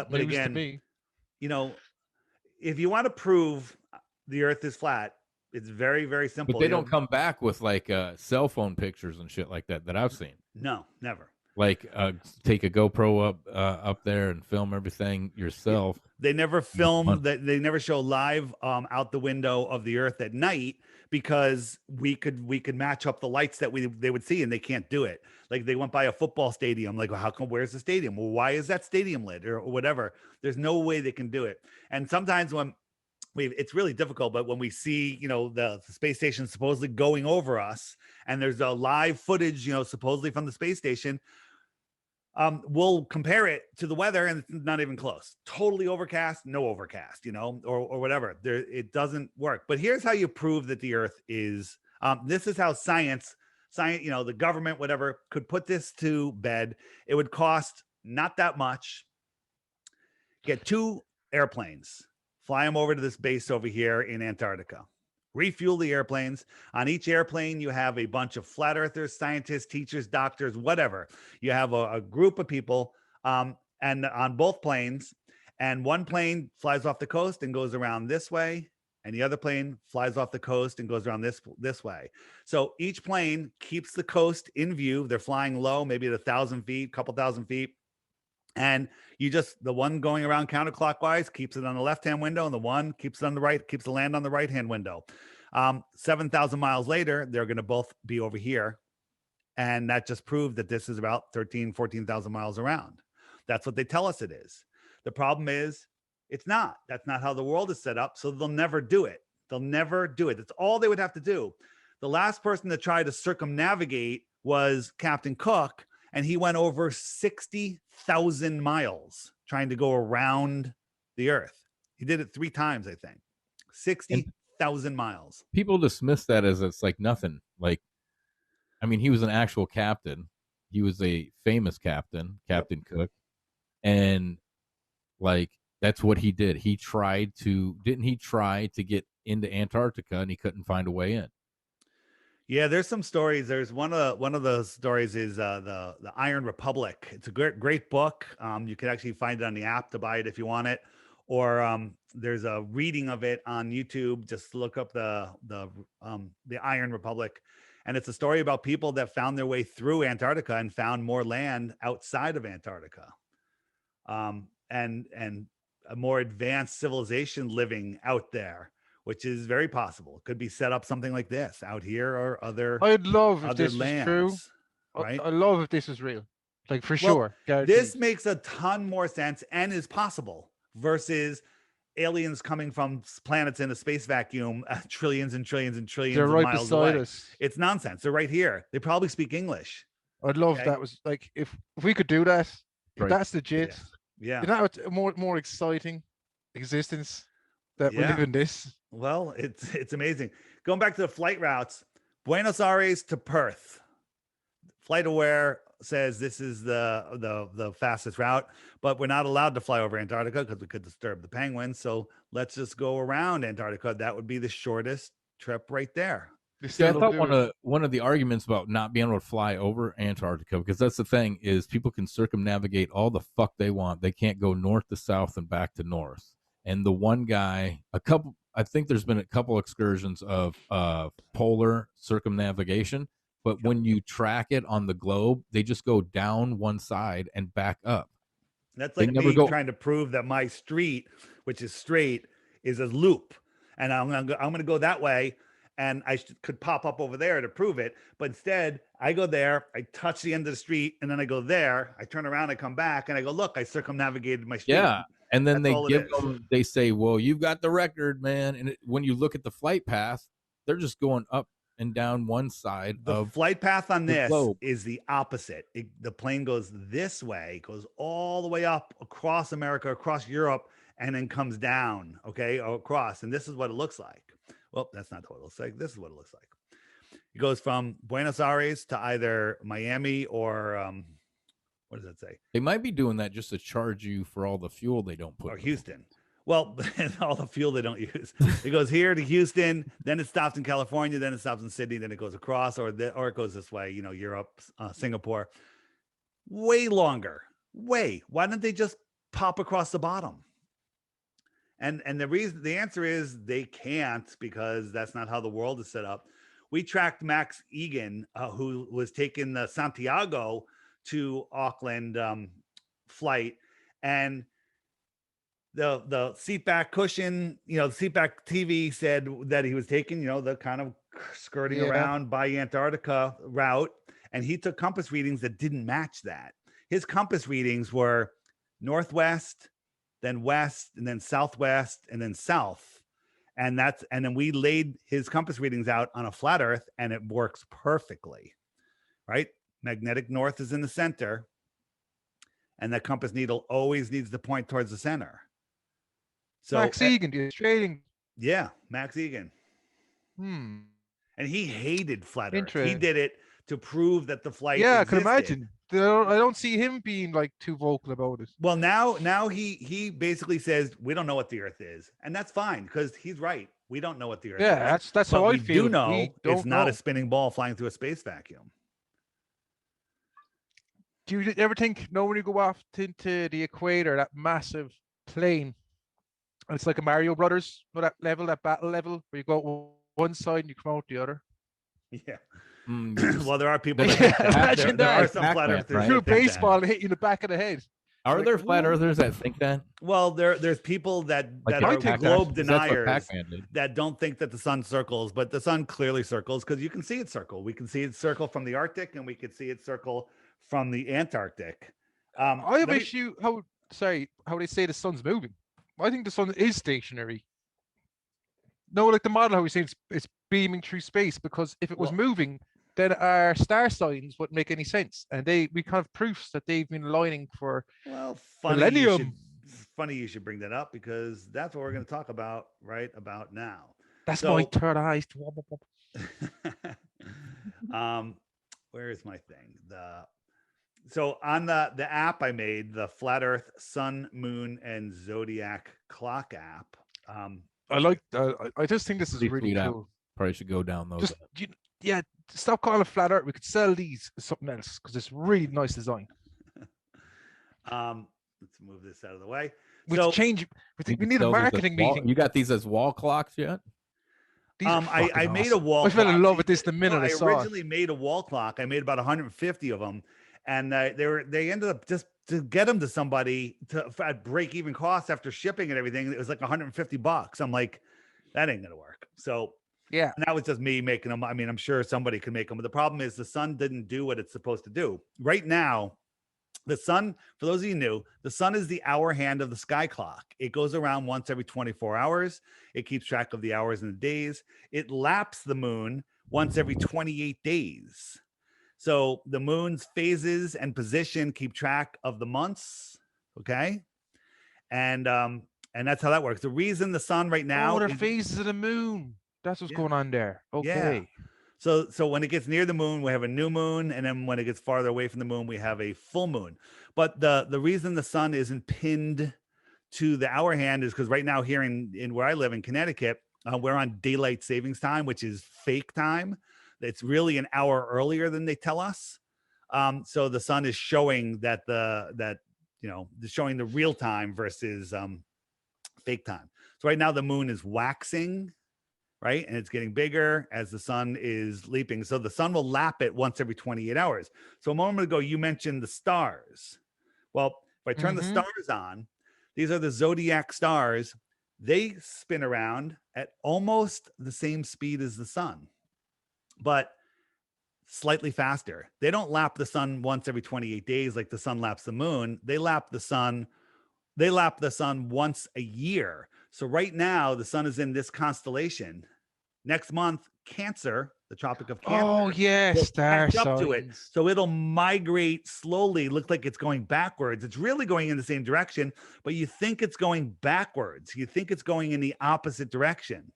but again, if you want to prove the Earth is flat, it's very, very simple. But they don't come back with like cell phone pictures and shit like that I've seen. No, never. Like take a GoPro up there and film everything yourself. They never film that. They never show live out the window of the Earth at night because we could match up the lights that they would see, and they can't do it. Like they went by a football stadium. Like, well, how come? Where's the stadium? Well, why is that stadium lit or whatever? There's no way they can do it. And sometimes it's really difficult, but when we see, the space station supposedly going over us, and there's a live footage, supposedly from the space station, we'll compare it to the weather, and it's not even close. Totally overcast, no overcast, or whatever. It doesn't work. But here's how you prove that the Earth is. This is how science, the government, whatever, could put this to bed. It would cost not that much. Get 2 airplanes, fly them over to this base over here in Antarctica. Refuel the airplanes. On each airplane, you have a bunch of flat earthers, scientists, teachers, doctors, whatever. You have a group of people, and on both planes. And one plane flies off the coast and goes around this way, and the other plane flies off the coast and goes around this way. So each plane keeps the coast in view. They're flying low, maybe at 1,000 feet, couple thousand feet. And the one going around counterclockwise keeps it on the left-hand window, and the one keeps it on the right, keeps the land on the right-hand window. 7,000 miles later, they're going to both be over here. And that just proved that this is about 14,000 miles around. That's what they tell us it is. The problem is it's not. That's not how the world is set up. So they'll never do it. They'll never do it. That's all they would have to do. The last person to try to circumnavigate was Captain Cook. And he went over 60,000 miles trying to go around the Earth. He did it 3 times, I think. 60,000 miles. People dismiss that as it's like nothing. Like, I mean, he was an actual captain. He was a famous captain, Captain Cook. And like, that's what he did. Didn't he try to get into Antarctica and he couldn't find a way in? Yeah, there's some stories. There's one of those stories is the Iron Republic. It's a great book. You can actually find it on the app to buy it if you want it, or there's a reading of it on YouTube. Just look up the Iron Republic, and it's a story about people that found their way through Antarctica and found more land outside of Antarctica, and a more advanced civilization living out there, which is very possible. It could be set up something like this out here or other. I'd love if this lands, was true. Right? I love if this was real, like for sure. Guaranteed. This makes a ton more sense and is possible versus aliens coming from planets in a space vacuum, trillions and trillions and trillions They're of right miles beside away. us. It's nonsense. They're right here. They probably speak English. I'd love that was like if we could do that. If that's legit. Yeah. You know, it's a more exciting existence that we live in this. Well, it's amazing. Going back to the flight routes, Buenos Aires to Perth. FlightAware says this is the fastest route, but we're not allowed to fly over Antarctica because we could disturb the penguins. So let's just go around Antarctica. That would be the shortest trip right there. I thought one of the arguments about not being able to fly over Antarctica, because that's the thing, is people can circumnavigate all the fuck they want. They can't go north to south and back to north. And the one guy, I think there's been a couple excursions of polar circumnavigation, but when you track it on the globe, they just go down one side and back up. That's like me trying to prove that my street, which is straight, is a loop, and I'm gonna go that way, and I could pop up over there to prove it. But instead, I go there, I touch the end of the street, and then I go there, I turn around, I come back, and I go, look, I circumnavigated my street. Yeah. And then they say, well, you've got the record, man. And when you look at the flight path, they're just going up and down one side the flight path on this globe. Is the opposite. The plane goes this way, goes all the way up across America, across Europe, and then comes down, across. And this is what it looks like. Well, that's not what it looks like. This is what it looks like. It goes from Buenos Aires to either Miami or what does that say? They might be doing that just to charge you for all the fuel they don't put. Or Houston. Well, all the fuel they don't use. It goes here to Houston, then it stops in California, then it stops in Sydney, then it goes across, or it goes this way, Europe, Singapore. Way longer. Why don't they just pop across the bottom? And the answer is they can't, because that's not how the world is set up. We tracked Max Egan, who was taking the Santiago to Auckland flight, and the seatback cushion, the seatback TV said that he was taking, the kind of skirting around by Antarctica route, and he took compass readings that didn't match that. His compass readings were northwest, then west, and then southwest, and then south. And then we laid his compass readings out on a flat earth, and it works perfectly, right? Magnetic north is in the center. and that compass needle always needs to point towards the center. So Max Egan, the Australian. Yeah, Max Egan. And he hated flat Earth. He did it to prove that the flight existed. I can imagine. I don't see him being like too vocal about it. Well, now he basically says we don't know what the Earth is, and that's fine because he's right. We don't know what the Earth is. Yeah, that's how I feel. We do know it's not a spinning ball flying through a space vacuum. Do you ever think, when you go off into the equator, that massive plane, it's like a Mario Brothers, that level, that battle level, where you go one side and you come out the other? Yeah. Well, there are people that there are some flat earthers through baseball and hit you in the back of the head. Are there flat earthers that think that? Well, there's people that are globe deniers that don't think that the sun circles, but the sun clearly circles because you can see it circle. We can see it circle from the Arctic, and we can see it circle from the Antarctic. I have issue how they say the sun's moving. I think the sun is stationary. No, like the model how we say it's beaming through space, because if it was moving, then our star signs wouldn't make any sense, and we kind of proofs that they've been aligning for millennium. Funny you should bring that up, because that's what we're going to talk about right about now. That's my third eye. Where is my thing? So on the app I made, the Flat Earth Sun, Moon, and Zodiac Clock app. I just think this is really cool. App. Probably should go down those. Stop calling it Flat Earth. We could sell these as something else because it's really nice design. Let's move this out of the way. We need a marketing meeting. You got these as wall clocks yet? I made a wall. I fell in love with this the minute I saw it. I originally made a wall clock. I made about 150 of them, and they ended up, just to get them to somebody at break even cost after shipping and everything, it was like $150. I'm like, that ain't gonna work. So yeah, and that was just me making them. I mean, I'm sure somebody could make them, but the problem is the sun didn't do what it's supposed to do. Right now, the sun, for those of you new, the sun is the hour hand of the sky clock. It goes around once every 24 hours. It keeps track of the hours and the days. It laps the moon once every 28 days. So the moon's phases and position keep track of the months. Okay. And that's how that works. The reason the sun right now. The phases of the moon. That's what's going on there. Okay. Yeah. So when it gets near the moon, we have a new moon, and then when it gets farther away from the moon, we have a full moon. But the reason the sun isn't pinned to the hour hand is because right now here in where I live in Connecticut, we're on daylight savings time, which is fake time. It's really an hour earlier than they tell us. So the sun is showing showing the real time versus fake time. So right now the moon is waxing, right? And it's getting bigger as the sun is leaping. So the sun will lap it once every 28 hours. So a moment ago, you mentioned the stars. Well, if I turn the stars on, these are the zodiac stars. They spin around at almost the same speed as the sun, but slightly faster. They don't lap the sun once every 28 days like the sun laps the moon. They lap the sun once a year. So right now, the sun is in this constellation. Next month, Cancer, the Tropic of Cancer. Oh, yes, star signs. To it. So it'll migrate slowly. Look like it's going backwards. It's really going in the same direction, but you think it's going backwards. You think it's going in the opposite direction.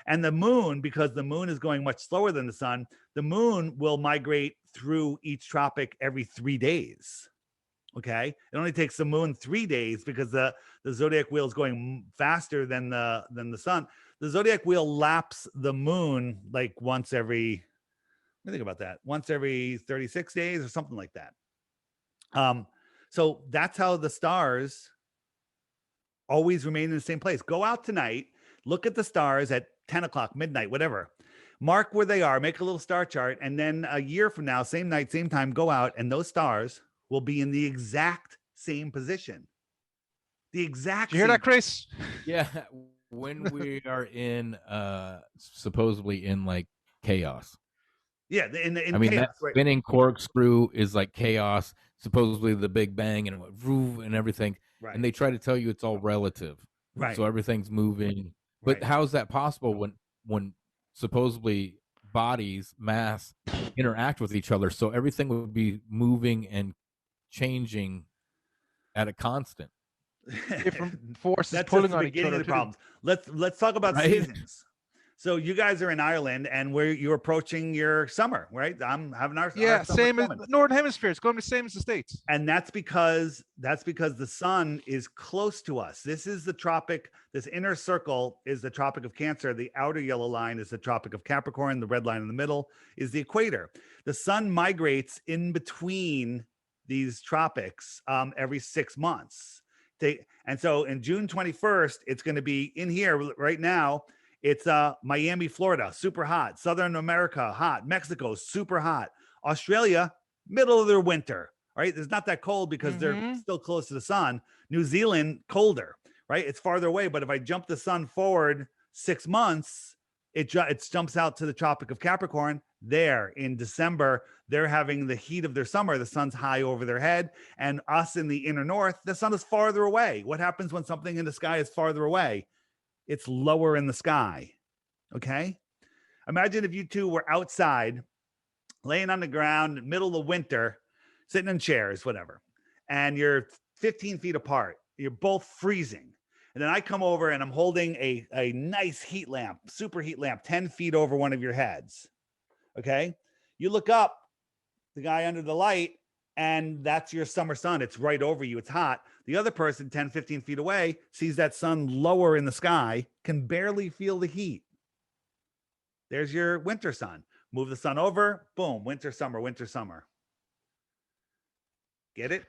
And the moon, because the moon is going much slower than the sun, the moon will migrate through each tropic every 3 days. Okay, it only takes the moon 3 days because the zodiac wheel is going faster than the sun. The zodiac wheel laps the moon like once every, let me think about that, once every 36 days or something like that. So that's how the stars always remain in the same place. Go out tonight, look at the stars at 10 o'clock, midnight, whatever. Mark where they are, make a little star chart, and then a year from now, same night, same time, go out, and those stars will be in the exact same position. The exact. Did you hear that, Chris? Yeah. When we are in, supposedly in like chaos. Yeah. In I mean, chaos, that spinning corkscrew is like chaos. Supposedly the Big Bang and and everything. Right. And they try to tell you it's all relative. Right. So everything's moving. But how is that possible when supposedly bodies, mass interact with each other? So everything would be moving and changing at a constant. Different forces That's pulling just the on each beginning other of the problems. Let's talk about seasons. So you guys are in Ireland, and you're approaching your summer, right? I'm having our summer same as coming. Northern Hemisphere. It's going to be the same as the States, and that's because the sun is close to us. This is the tropic. This inner circle is the Tropic of Cancer. The outer yellow line is the Tropic of Capricorn. The red line in the middle is the equator. The sun migrates in between these tropics every 6 months. And so in June 21st, it's going to be in here right now. It's Miami, Florida, super hot. Southern America, hot. Mexico, super hot. Australia, middle of their winter, right? It's not that cold because they're still close to the sun. New Zealand, colder, right? It's farther away. But if I jump the sun forward 6 months, it jumps out to the Tropic of Capricorn. There in December, they're having the heat of their summer. The sun's high over their head. And us in the inner north, the sun is farther away. What happens when something in the sky is farther away? It's lower in the sky. Okay. Imagine if you two were outside, laying on the ground, middle of winter, sitting in chairs, whatever, and you're 15 feet apart. You're both freezing. And then I come over and I'm holding a nice heat lamp, super heat lamp, 10 feet over one of your heads. Okay. You look up, the guy under the light, and that's your summer sun. It's right over you. It's hot. The other person 10, 15 feet away sees that sun lower in the sky, can barely feel the heat. There's your winter sun. Move the sun over, boom, winter, summer, winter, summer. Get it?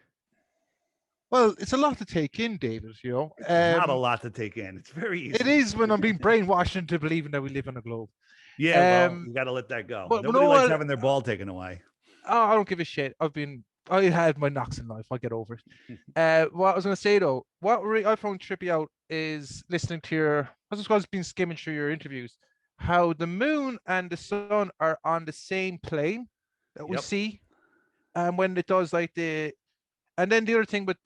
Well, it's a lot to take in, David, you know. Not a lot to take in. It's very easy. It is when I'm being brainwashed into believing that we live on a globe. Yeah, well, you got to let that go. Nobody likes having their ball taken away. Oh, I don't give a shit. I had my knocks in life. I'll get over it. What I was going to say, though, what I found trippy out is listening to I was been skimming through your interviews, how the moon and the sun are on the same plane that we see. And when it does and then the other thing with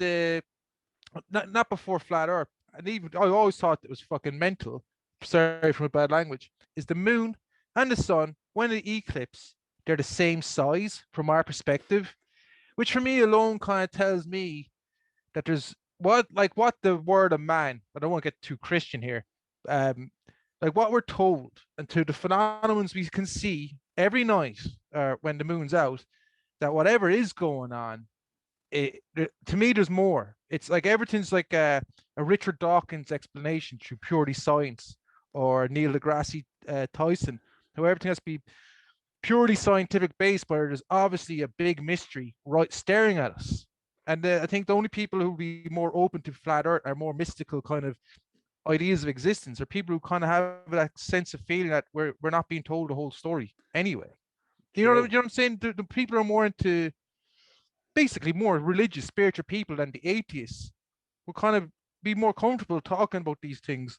not before flat Earth, and even I always thought it was fucking mental, sorry for my bad language, is the moon and the sun, when they eclipse, they're the same size from our perspective, which for me alone kind of tells me that there's what the word of man, I don't want to get too Christian here, like what we're told, and to the phenomena we can see every night when the moon's out, that whatever is going on, to me there's more. It's like everything's like a Richard Dawkins explanation through purely science, or Neil deGrasse Tyson, how everything has to be purely scientific based, but there's obviously a big mystery right staring at us. And I think the only people who will be more open to flat Earth are more mystical kind of ideas of existence, or people who kind of have that sense of feeling that we're not being told the whole story anyway. You know what I'm saying? The people are more into basically more religious, spiritual people than the atheists will kind of be more comfortable talking about these things,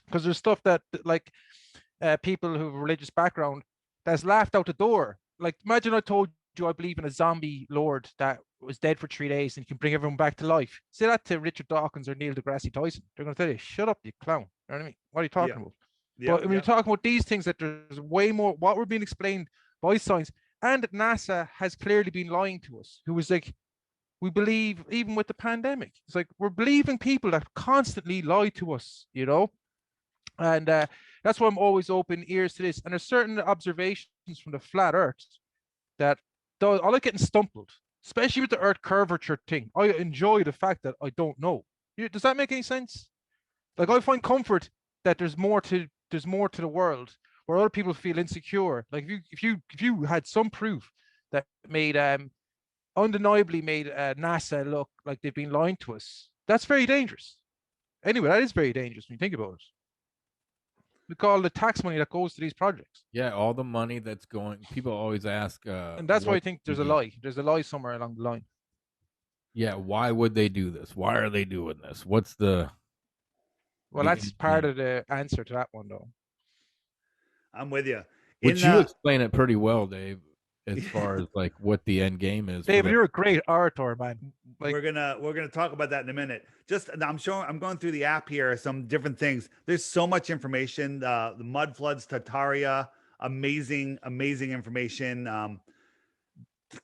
because there's stuff that like people who have a religious background that's laughed out the door. Like imagine I told you I believe in a zombie lord that was dead for 3 days and can bring everyone back to life. Say that to Richard Dawkins or Neil deGrasse Tyson, they're going to tell you, shut up, you clown. You know what I mean? What are you talking about? But when you're talking about these things, that there's way more what we're being explained by science, and NASA has clearly been lying to us, who was like, we believe, even with the pandemic, it's like we're believing people that constantly lie to us, you know. And that's why I'm always open ears to this. And there's certain observations from the flat Earth that I like getting stumbled, especially with the Earth curvature thing. I enjoy the fact that I don't know. Does that make any sense? Like I find comfort that there's more to the world, where other people feel insecure. Like if you had some proof that made undeniably made NASA look like they've been lying to us, that's very dangerous. Anyway, that is very dangerous when you think about it. We call the tax money that goes to these projects. Yeah, all the money that's going. People always ask, and that's why I think there's a lie. There's a lie somewhere along the line. Yeah, why would they do this? Why are they doing this? What's the? Well, that's part of the answer to that one, though. I'm with you. Would you explain it pretty well, Dave, as far as like what the end game is? Dave, you're a great orator, man. Like, we're gonna talk about that in a minute. I'm going through the app here, some different things. There's so much information. The mud floods, Tartaria, amazing information.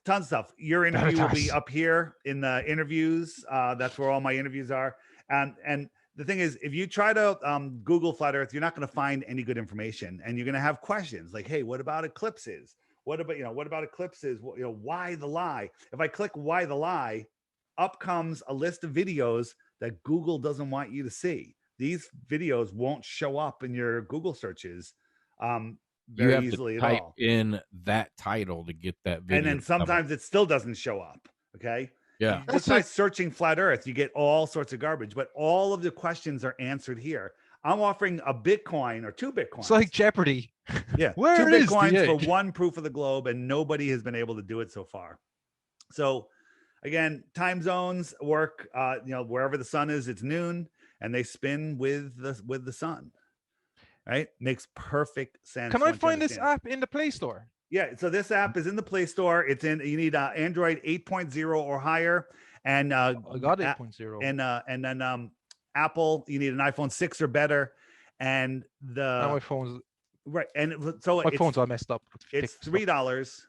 tons of stuff. Your interview will be up here in the interviews. That's where all my interviews are. And the thing is, if you try to Google flat Earth, you're not going to find any good information, and you're going to have questions like, "Hey, what about eclipses? What about eclipses? Why the lie?" If I click "Why the lie," up comes a list of videos that Google doesn't want you to see. These videos won't show up in your Google searches very easily at all. You have to type in that title to get that video. And then sometimes it still doesn't show up. Okay. Yeah. Just by searching flat Earth, you get all sorts of garbage, but all of the questions are answered here. I'm offering a Bitcoin or 2 Bitcoins. It's like Jeopardy. Yeah. 2 Bitcoins for 1 proof of the globe, and nobody has been able to do it so far. So again, time zones work, wherever the sun is, it's noon, and they spin with the sun. Right? Makes perfect sense. Can I find this app in the Play Store? Yeah, so this app is in the Play Store. You need Android 8.0 or higher, and I got 8.0. And then Apple, you need an iPhone 6 or better, and my phone's right. And so my phone's all messed up. It's $3,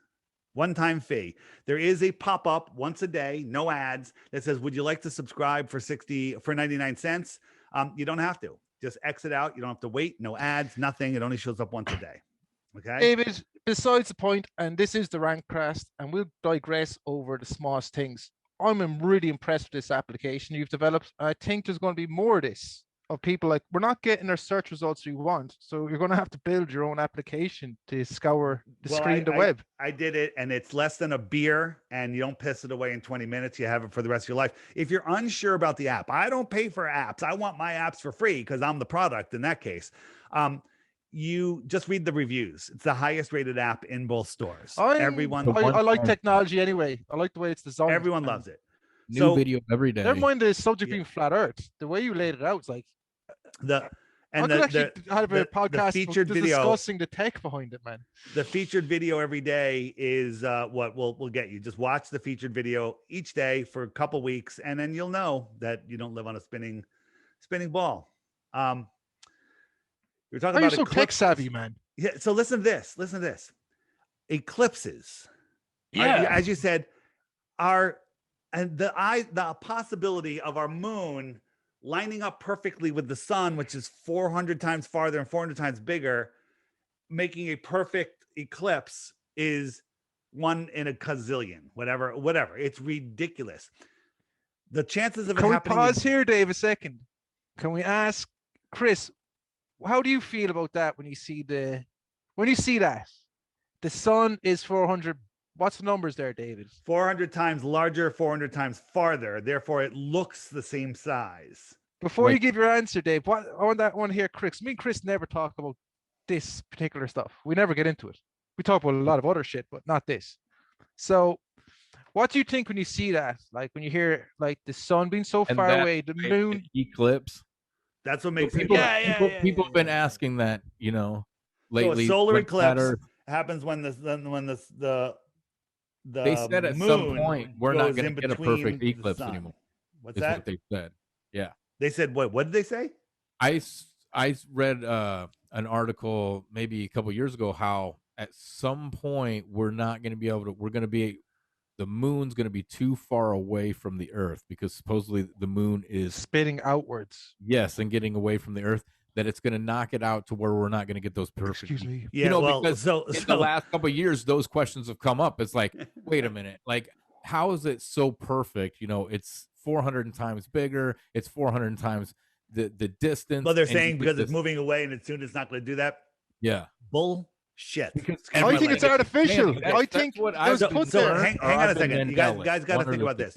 one-time fee. There is a pop-up once a day, no ads, that says, "Would you like to subscribe for 99 cents?" You don't have to. Just exit out. You don't have to wait. No ads, nothing. It only shows up once a day. Okay. David, besides the point, and this is the Rantcast, and we'll digress over the smallest things. I'm really impressed with this application you've developed. I think there's going to be more of this, of people like, we're not getting our search results we want, so you're going to have to build your own application to scour the web. I did it, and it's less than a beer, and you don't piss it away in 20 minutes. You have it for the rest of your life. If you're unsure about the app, I don't pay for apps. I want my apps for free because I'm the product in that case. You just read the reviews. It's the highest rated app in both stores. I like technology anyway. I like the way it's designed. Everyone loves it. New video every day. Never mind the subject being flat Earth. The way you laid it out, it's like the podcast featured video discussing the tech behind it, man. The featured video every day is what we'll get you. Just watch the featured video each day for a couple weeks, and then you'll know that you don't live on a spinning ball. You're talking about so tech savvy, man. Yeah. So listen to this. Eclipses. Yeah. As you said, the possibility of our moon lining up perfectly with the sun, which is 400 times farther and 400 times bigger, making a perfect eclipse is 1 in a gazillion, whatever. It's ridiculous. The chances of it happening. Can we pause here, Dave, a second? Can we ask Chris, how do you feel about that when you see that the sun is 400? What's the numbers there, David? 400 times larger, 400 times farther. Therefore, it looks the same size. Before you give your answer, Dave, I want to hear Chris. Me and Chris never talk about this particular stuff. We never get into it. We talk about a lot of other shit, but not this. So, what do you think when you see that? Like when you hear like the sun being so far away, the moon eclipse. That's what makes people have been asking that, lately. So a solar eclipse happens when the they said at some point we're not going to get a perfect eclipse anymore. What's that? What they said. Yeah. They said what? What did they say? I read an article maybe a couple years ago how at some point we're not going to be able to. The moon's going to be too far away from the Earth because supposedly the moon is spinning outwards. Yes, and getting away from the Earth. That it's going to knock it out to where we're not going to get those perfect. Excuse me. Yeah, because in the last couple of years, those questions have come up. It's like, wait a minute, like how is it so perfect? It's 400 times bigger. It's 400 times the distance. But they're saying because it's moving away and soon it's not going to do that. Yeah. Bullshit. I think it's artificial. I think what I was put there. Hang on a second. You guys got to think about this.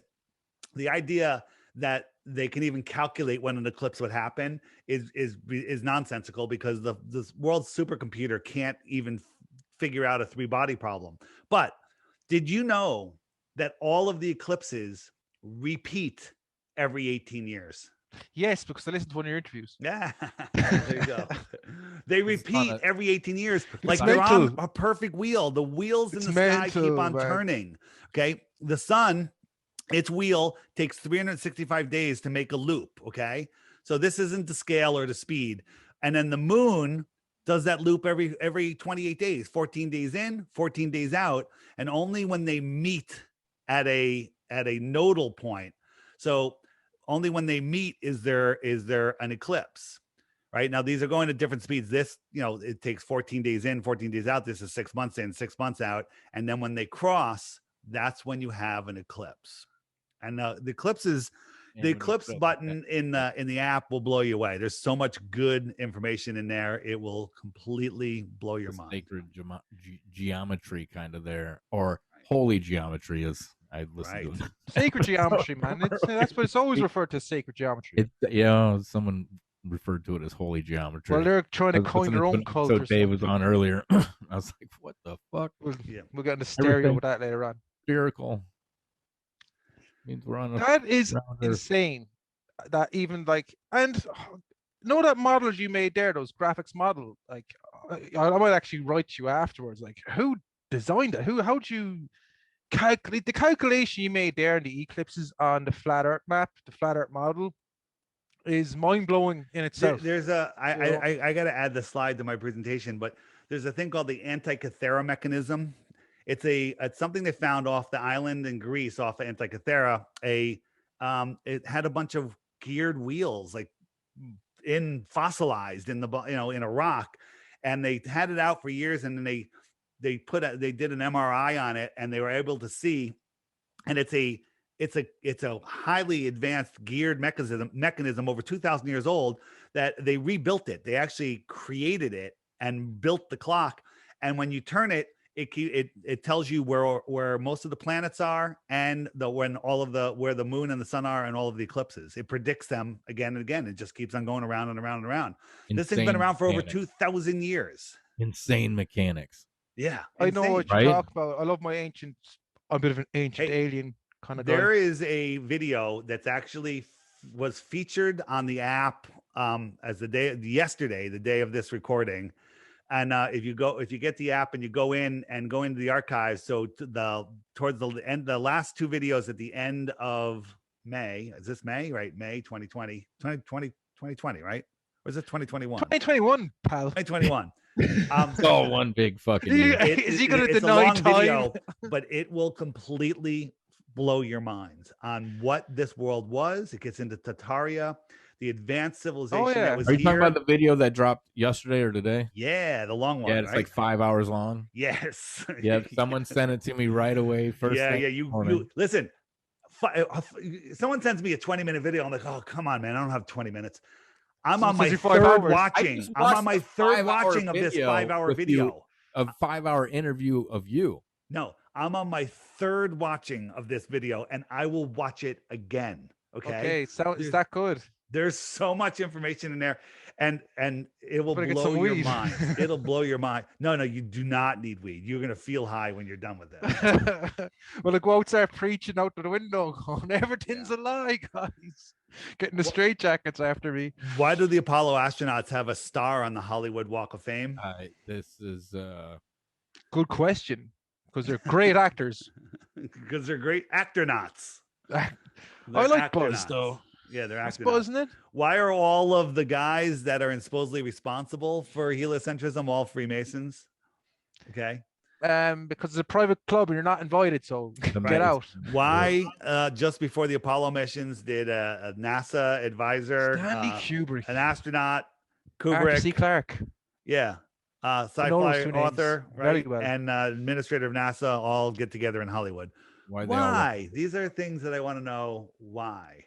The idea that they can even calculate when an eclipse would happen is nonsensical because the world's supercomputer can't even figure out a 3-body problem. But did you know that all of the eclipses repeat every 18 years? Yes, because I listened to one of your interviews. Yeah, there you go. They repeat every 18 years. Like they're on a perfect wheel. The wheels in the sky keep on turning. Okay. The sun, its wheel takes 365 days to make a loop. Okay. So this isn't the scale or the speed. And then the moon does that loop every 28 days, 14 days in, 14 days out, and only when they meet at a nodal point. So only when they meet is there an eclipse. Right now, these are going at different speeds. This, it takes 14 days in, 14 days out. This is 6 months in, 6 months out. And then when they cross, that's when you have an eclipse. And the eclipse button in the app will blow you away. There's so much good information in there. It will completely blow your mind. Sacred geometry kind of there, or holy geometry as I listen to it. Sacred geometry, man. That's what it's always referred to, sacred geometry. Someone referred to it as holy geometry. Well, they're trying to coin their own culture. So Dave was on earlier. I was like, what the fuck? We'll get into stereo with that later on. Spherical. Means we're on that is insane. That even and that models you made there, those graphics model, I might actually write to you afterwards. Who designed it? How'd you calculate the calculation you made there in the eclipses on the flat Earth map, the flat Earth model? Is mind-blowing in itself. There's I got to add the slide to my presentation, but there's a thing called the Antikythera mechanism. It's something they found off the island in Greece, off of Antikythera. It had a bunch of geared wheels, fossilized in in a rock, and they had it out for years, and then they did an MRI on it, and they were able to see, and it's a highly advanced geared mechanism over 2,000 years old that they rebuilt it. They actually created it and built the clock. And when you turn it, it tells you where most of the planets are and where the moon and the sun are and all of the eclipses. It predicts them again and again. It just keeps on going around and around and around. This thing's been around for over 2,000 years. Insane mechanics. Yeah. I know what you talk about. I love I'm a bit of an ancient alien kind of guy. There is a video that's actually was featured on the app as yesterday, the day of this recording. And if you get the app and you go into the archives, so towards the end, the last two videos at the end of May, is this May, right? May 2020, right? Or is it 2021? 2021, pal. 2021. It's all one big fucking year. Is he going to deny time? Video, but it will completely blow your minds on what this world was. It gets into Tartaria, the advanced civilization that was here. Are you talking about the video that dropped yesterday or today? Yeah, the long one. Yeah, it's like 5 hours long. Yes. Yeah, someone sent it to me right away. First. Yeah. You listen. Someone sends me a 20-minute video. I'm like, oh, come on, man. I don't have 20 minutes. I'm on my third watching. I'm on my third watching of this 5-hour video. A 5-hour interview of you. No, I'm on my third watching of this video, and I will watch it again. Okay. So is that good? There's so much information in there, and it will blow your mind. It'll blow your mind. No, you do not need weed. You're gonna feel high when you're done with it. Well, go outside preaching out the window, going, everything's a lie, guys. Getting the straitjackets after me. Why do the Apollo astronauts have a star on the Hollywood Walk of Fame? This is good question. Because they're great actors. Because they're great actronauts. I like Buzz though. Yeah, they're actors. Buzz, isn't it? Why are all of the guys that are supposedly responsible for heliocentrism all Freemasons? Okay. Because it's a private club and you're not invited, so get out. Why? Just before the Apollo missions, did a NASA advisor, Stanley Kubrick, an astronaut, Kubrick, Arthur C. Clarke, sci-fi author, right, and administrator of NASA, all get together in Hollywood. Why? These are things that I want to know. Why?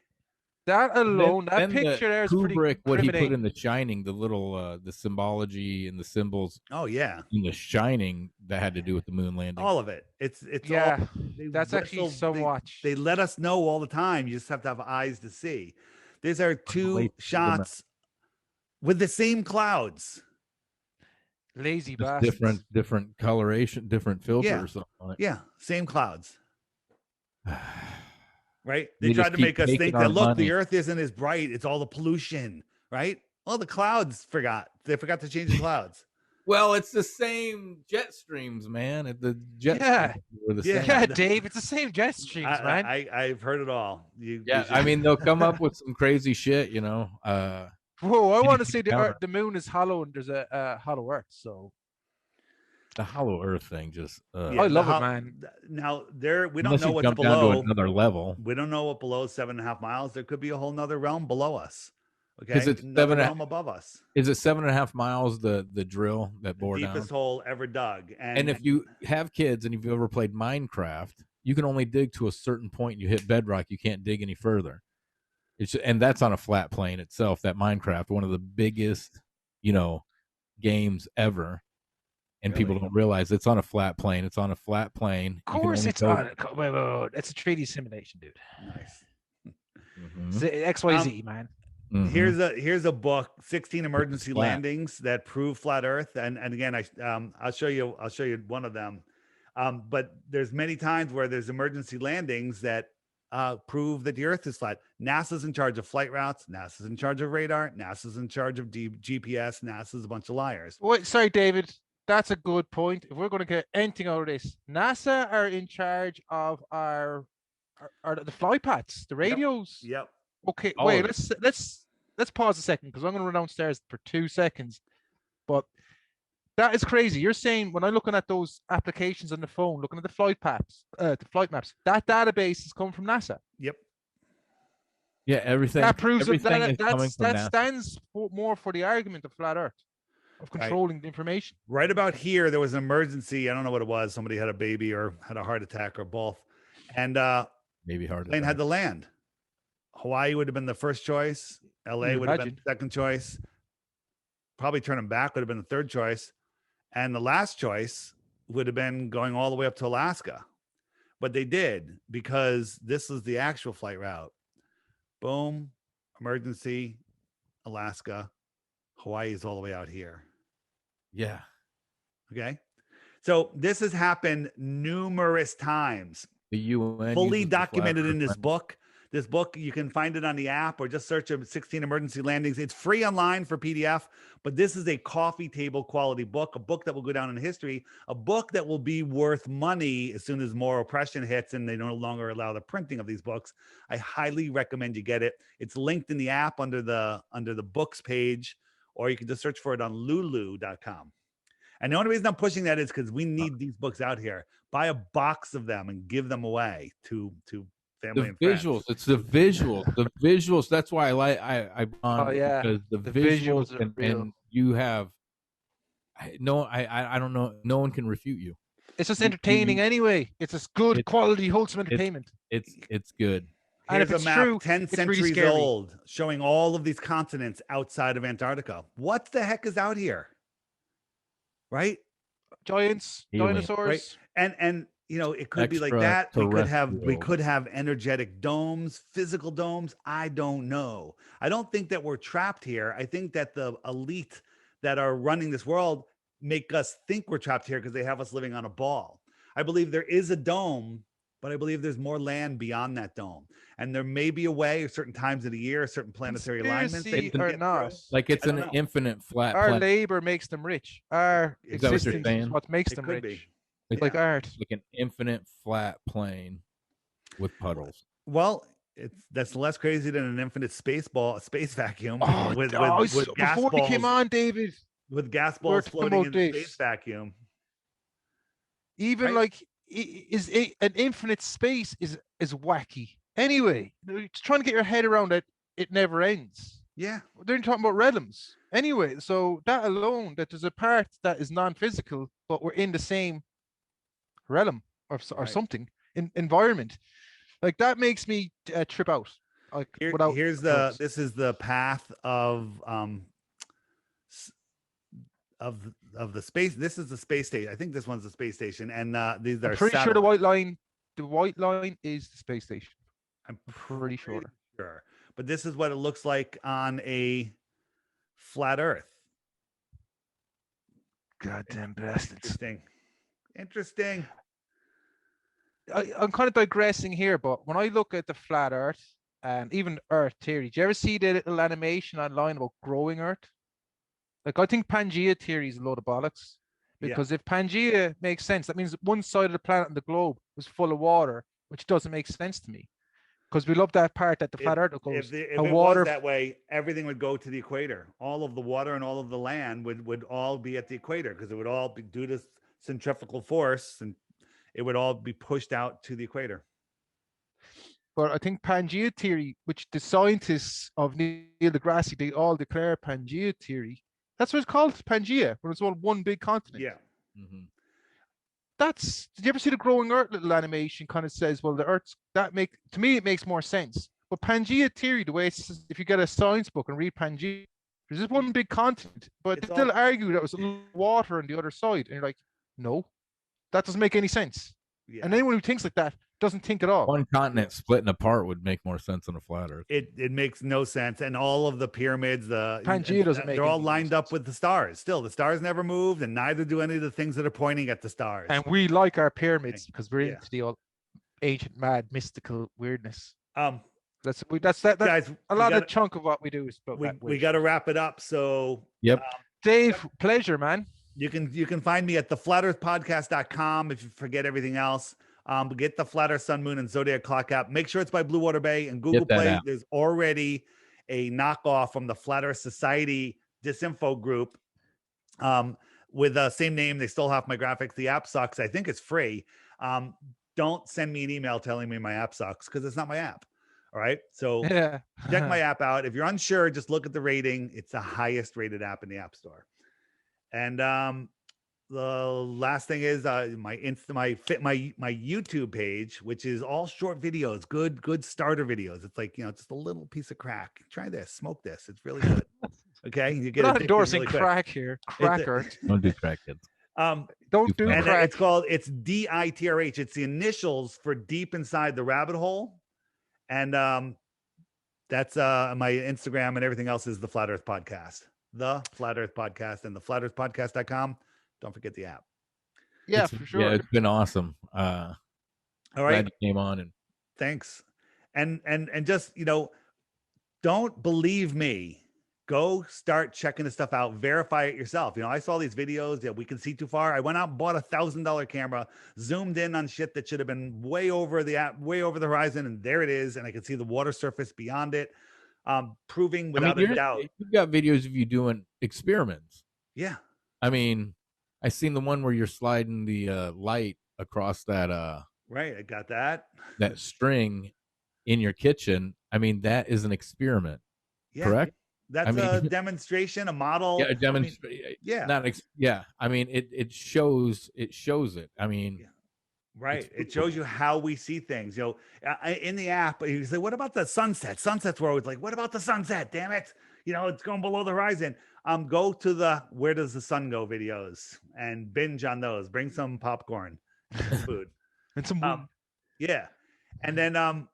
That alone, that picture there is Kubrick, what he put in The Shining, the little the symbology and the symbols. Oh yeah, in The Shining that had to do with the moon landing. All of it. It's yeah. All, that's actually so much. They let us know all the time. You just have to have eyes to see. These are two shots with the same clouds. Lazy bastards. Different coloration, different filters. Yeah, same clouds. Right? They tried to make us think that, look, the Earth isn't as bright. It's all the pollution, right? Well, the clouds They forgot to change the clouds. Well, it's the same jet streams, man. The jet streams were the same. Yeah, Dave, it's the same jet streams, man. I've heard it all. I mean, they'll come up with some crazy shit, Whoa, I want to say the moon is hollow and there's a hollow Earth. So the hollow Earth thing just I love it, man. Now we Unless don't know what's jump below. down to another level. We don't know what below 7.5 miles. There could be a whole nother realm below us. Okay, it's another realm above us. Is it 7.5 miles the drill that bore down? Deepest hole ever dug. And if you have kids and if you ever played Minecraft, you can only dig to a certain point. You hit bedrock, you can't dig any further. And that's on a flat plane itself. That Minecraft, one of the biggest, games ever, and really? People don't realize it's on a flat plane. It's on a flat plane. Of course, it's on. Wait. It's a 3D simulation, dude. Nice. It's XYZ, man. Mm-hmm. Here's a book, 16 emergency landings that prove flat Earth, and again, I'll show you one of them. But there's many times where there's emergency landings that prove that the Earth is flat. NASA's in charge of flight routes. NASA's in charge of radar. NASA's in charge of GPS. NASA's a bunch of liars. Wait, sorry, David. That's a good point. If we're going to get anything out of this, NASA are in charge of our the flight paths, the radios. Yep. Okay. Wait. Let's pause a second because I'm going to run downstairs for 2 seconds. But that is crazy. You're saying when I'm looking at those applications on the phone, looking at the flight maps, that database is coming from NASA. Yep. Yeah, everything. That proves everything that stands more for the argument of flat Earth, of controlling the information. Right about here, there was an emergency. I don't know what it was. Somebody had a baby or had a heart attack or both, and maybe plane had to land. Hawaii would have been the first choice. LA would have been the second choice. Probably turning back would have been the third choice. And the last choice would have been going all the way up to Alaska. But they did because this is the actual flight route. Boom, emergency, Alaska. Hawaii is all the way out here. Yeah. Okay. So this has happened numerous times. The UN fully documented in this book. This book, you can find it on the app or just search 16 emergency landings. It's free online for PDF, but this is a coffee table quality book, a book that will go down in history, a book that will be worth money as soon as more oppression hits and they no longer allow the printing of these books. I highly recommend you get it. It's linked in the app under the books page, or you can just search for it on lulu.com. And the only reason I'm pushing that is because we need these books out here. Buy a box of them and give them away to family and friends. Visuals. It's the visuals. The visuals. That's why I bond because the visuals and you have I don't know. No one can refute you. It's just entertaining anyway. It's a good quality, wholesome entertainment. It's good. And if it's a map true, 10 centuries really old showing all of these continents outside of Antarctica. What the heck is out here? Right? Giants, dinosaurs. Right? And it could be like that. We could have energetic domes, physical domes. I don't know. I don't think that we're trapped here. I think that the elite that are running this world make us think we're trapped here because they have us living on a ball. I believe there is a dome, but I believe there's more land beyond that dome. And there may be a way at certain times of the year, certain planetary alignments. Or not. Like it's an infinite flat. Our labor makes them rich. Our existence is what makes them rich. It's like art. Like an infinite flat plane with puddles. Well, that's less crazy than an infinite space vacuum with gas before balls. You came on, David. With gas balls floating in the space vacuum. Even like an infinite space is wacky. Anyway, trying to get your head around it, it never ends. Yeah. They're talking about realms. Anyway, so that alone, that there's a part that is non-physical, but we're in the same realm or something environment, like that makes me trip out. Like this is the path of the space. This is the space station. I think this one's the space station, and these are. I'm pretty sure the white line is the space station. I'm pretty sure. But this is what it looks like on a flat Earth. Goddamn bastards. Interesting. I'm kind of digressing here, but when I look at the flat Earth and even Earth theory, do you ever see the little animation online about growing Earth? Like, I think Pangea theory is a load of bollocks, because if Pangea makes sense, that means one side of the planet and the globe was full of water, which doesn't make sense to me. because we love that part that the flat Earth goes. If it was that way, everything would go to the equator. All of the water and all of the land would all be at the equator, because it would all be due to centrifugal force, and it would all be pushed out to the equator. But I think Pangea theory, which the scientists of Neil deGrasse, they all declare Pangea theory. That's what it's called, Pangea, when it's all one big continent. Yeah. Mm-hmm. Did you ever see the Growing Earth little animation? Kind of says, well, the Earth's to me it makes more sense. But Pangea theory, the way it's, if you get a science book and read Pangea, there's just one big continent, but they still argue that it was a little water on the other side, and you're like, no, that doesn't make any sense. Yeah. And anyone who thinks like that doesn't think at all. One continent splitting apart would make more sense on a flat Earth. It makes no sense. And all of the pyramids, Pangea doesn't make. They're all lined up with the stars. Still, the stars never moved, and neither do any of the things that are pointing at the stars. And we like our pyramids because we're into the old ancient, mad, mystical weirdness. That's guys, a lot of chunk of what we do is about we got to wrap it up. So yep, Dave, pleasure, man. You can find me at theflatearthpodcast.com if you forget everything else. Get the Flat Earth Sun, Moon, and Zodiac Clock app. Make sure it's by Blue Water Bay and Google Play. App. There's already a knockoff from the Flat Earth Society disinfo group with the same name. They stole half my graphics. The app sucks. I think it's free. Don't send me an email telling me my app sucks, because it's not my app. All right. So check my app out. If you're unsure, just look at the rating. It's the highest rated app in the App Store. And the last thing is my YouTube page, which is all short videos, good starter videos. It's like, just a little piece of crack. Try this, smoke this. It's really good. Okay, you get not endorsing really crack here. Cracker. Don't do crack, kids. Don't do crack. It's DITRH. It's the initials for deep inside the rabbit hole. And that's my Instagram, and everything else is the Flat Earth Podcast. The Flat Earth Podcast, and theflatearthpodcast.com. Don't forget the app. Yeah, for sure. Yeah, it's been awesome. All right. Glad you came on, and thanks. And just, don't believe me. Go start checking the stuff out. Verify it yourself. I saw these videos that we can see too far. I went out and bought $1,000 camera, zoomed in on shit that should have been way over the horizon, and there it is. And I can see the water surface beyond it. Proving without a doubt. You've got videos of you doing experiments. Yeah. I mean, I seen the one where you're sliding the light across that right. I got that string in your kitchen. I mean, that is an experiment. Yeah. Correct? That's a demonstration, a model. Yeah, a demonstration. I mean, it shows it. I mean, right. It shows you how we see things. In the app, you say, "What about the sunset?" Sunsets were always like, "What about the sunset? Damn it! It's going below the horizon." Go to the "Where Does the Sun Go" videos and binge on those. Bring some popcorn, and food, and some. And then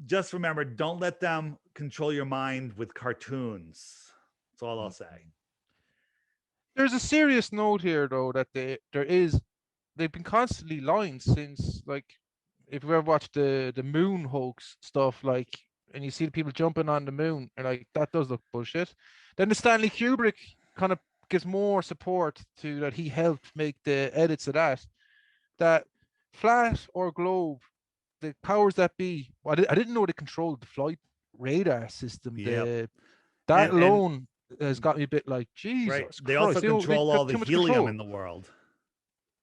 just remember, don't let them control your mind with cartoons. That's all I'll say. There's a serious note here, though, that they've been constantly lying since, like, if you ever watched the moon hoax stuff, like, and you see the people jumping on the moon, and like, that does look bullshit. Then the Stanley Kubrick kind of gives more support to that. He helped make the edits of that flat or globe, the powers that be. I didn't know they controlled the flight radar system. Yep. That alone has got me a bit like, Jesus. Right. They Christ. also control all the helium in the world,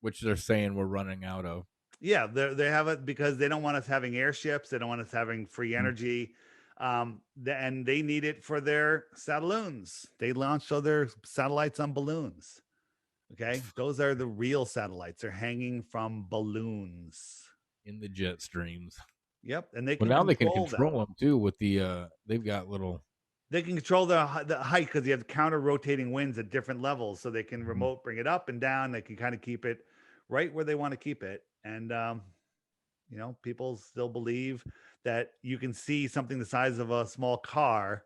which they're saying we're running out of. Yeah, they have it because they don't want us having airships. They don't want us having free energy. And they need it for their satelloons. They launched all their satellites on balloons. Okay. Those are the real satellites. They're hanging from balloons in the jet streams. Yep. And they can now they can control them too with the they've got little. They can control the height because you have counter rotating winds at different levels, so they can remote bring it up and down. They can kind of keep it right where they want to keep it. And people still believe that you can see something the size of a small car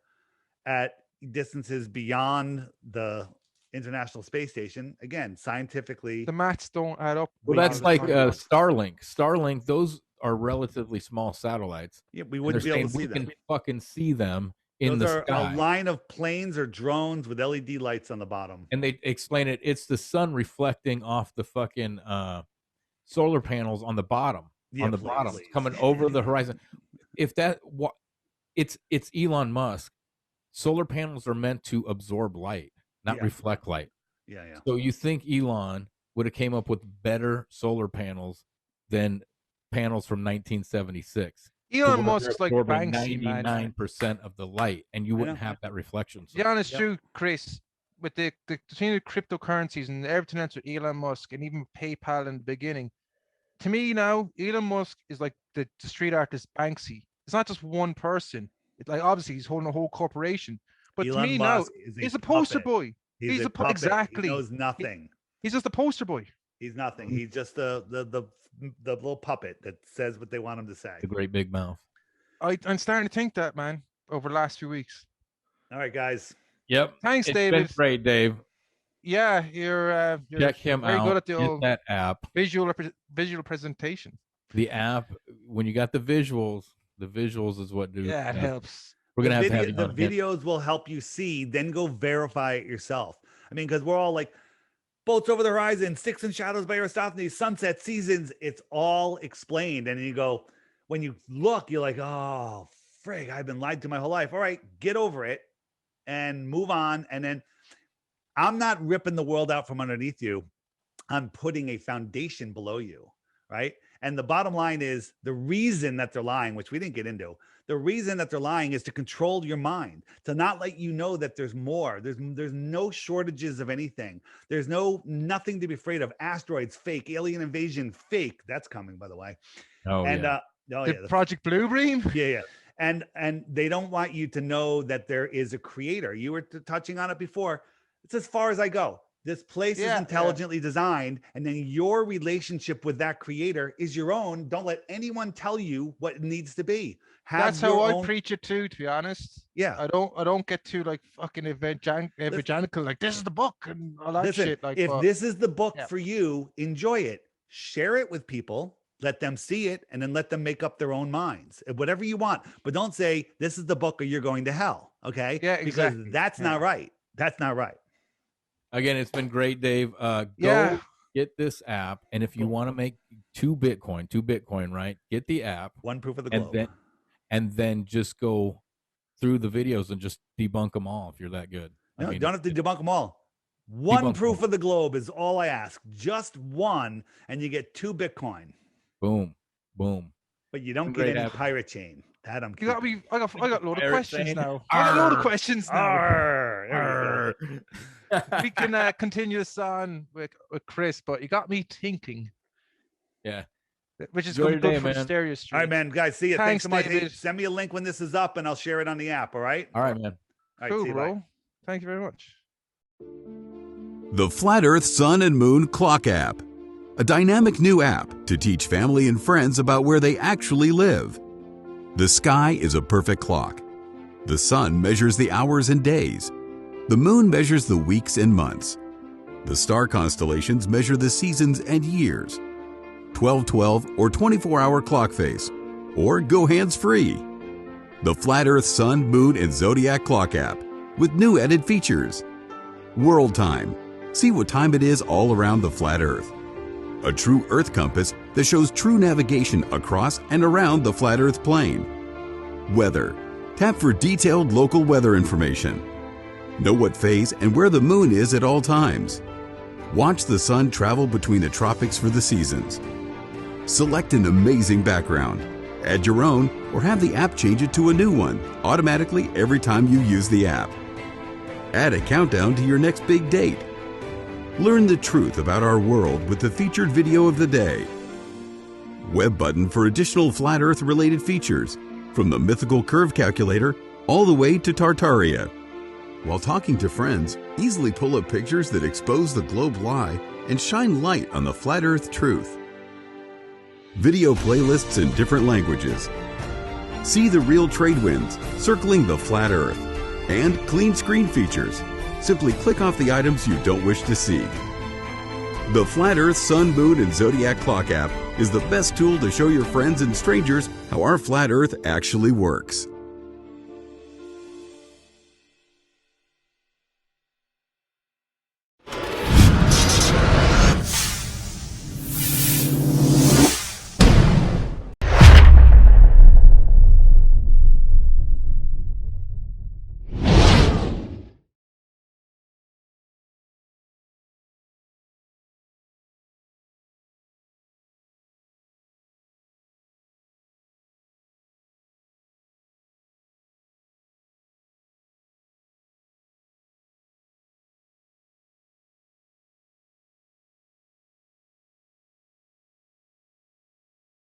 at distances beyond the International Space Station. Again, scientifically, the maths don't add up. Well, that's like Starlink. Those are relatively small satellites. Yeah, we wouldn't be able to see them. We can fucking see them in the sky. Those are a line of planes or drones with LED lights on the bottom. And they explain it. It's the sun reflecting off the fucking solar panels on the bottom. It's coming over the horizon. it's Elon Musk. Solar panels are meant to absorb light, not reflect light. Yeah. So you think Elon would have came up with better solar panels than panels from 1976? Elon Musk's like absorbing Banksy, 99% of the light, and you wouldn't have that reflection. To be honest, true, Chris, with the cryptocurrencies and everything else with Elon Musk and even PayPal in the beginning, to me now, Elon Musk is like the street artist Banksy. It's not just one person. It's like obviously he's holding a whole corporation, but Elon to me Musk now, he's a poster boy. He's a puppet. Exactly. He knows nothing. He's just a poster boy. He's nothing. He's just the little puppet that says what they want him to say. The great big mouth. I'm starting to think that, man, over the last few weeks. All right, guys. Yep. Thanks, it's David. Been great, Dave. Yeah, you're check him very out. good at the Get old that app. Visual presentation. The app, when you got the visuals is what do. Yeah, it helps. We're gonna have to the videos will help you see. Then go verify it yourself. I mean, because we're all like, boats over the horizon, Sticks and Shadows by Aristophanes, sunset seasons. It's all explained, and you go, when you look, you're like, oh, frig, I've been lied to my whole life. All right, get over it and move on. And then I'm not ripping the world out from underneath you. I'm putting a foundation below you, right? And the bottom line is the reason that they're lying, which we didn't get into, the reason that they're lying is to control your mind, to not let you know that there's more. There's no shortages of anything. There's nothing to be afraid of. Asteroids, fake. Alien invasion, fake. That's coming, by the way. Project Bluebeam. Yeah. And they don't want you to know that there is a creator. You were touching on it before. It's as far as I go. This place is intelligently designed, and then your relationship with that creator is your own. Don't let anyone tell you what it needs to be. That's how I preach it too, to be honest. Yeah. I don't get too like fucking evangelical, like this is the book and all that shit. Like, if this is the book for you, enjoy it. Share it with people. Let them see it, and then let them make up their own minds. Whatever you want, but don't say this is the book or you're going to hell. Okay? Yeah, exactly. Because that's not right. That's not right. Again, it's been great, Dave. Go get this app, and if you want to make two Bitcoin, right? Get the app. One proof of the globe. And then just go through the videos and just debunk them all if you're that good. No, you don't have to debunk them all. One proof of the globe is all I ask. Just one, and you get 2 Bitcoin. Boom. Boom. But you don't get any pirate chain. That I'm. You got me. I got a load of questions now. I got a load of questions now. We can continue this on with Chris, but you got me thinking. Yeah. Which is good for Stereo Street. All right, man. Guys, see you. Thanks so much. David. Hey, send me a link when this is up, and I'll share it on the app. All right? All right, man. All right, cool, see you, bro. bye. Thank you very much. The Flat Earth Sun and Moon Clock App. A dynamic new app to teach family and friends about where they actually live. The sky is a perfect clock. The sun measures the hours and days. The moon measures the weeks and months. The star constellations measure the seasons and years. 12/12 or 24-hour clock face, or go hands-free. The Flat Earth Sun, Moon, and Zodiac Clock app with new added features. World Time. See what time it is all around the flat Earth. A true Earth compass that shows true navigation across and around the flat Earth plane. Weather. Tap for detailed local weather information. Know what phase and where the moon is at all times. Watch the sun travel between the tropics for the seasons. Select an amazing background. Add your own or have the app change it to a new one automatically every time you use the app. Add a countdown to your next big date. Learn the truth about our world with the featured video of the day. Web button for additional flat Earth related features, from the mythical curve calculator all the way to Tartaria. While talking to friends, easily pull up pictures that expose the globe lie and shine light on the flat Earth truth. Video playlists in different languages. See the real trade winds circling the flat Earth, and clean screen features. Simply click off the items you don't wish to see. The Flat Earth Sun, Moon, and Zodiac Clock app is the best tool to show your friends and strangers how our flat Earth actually works.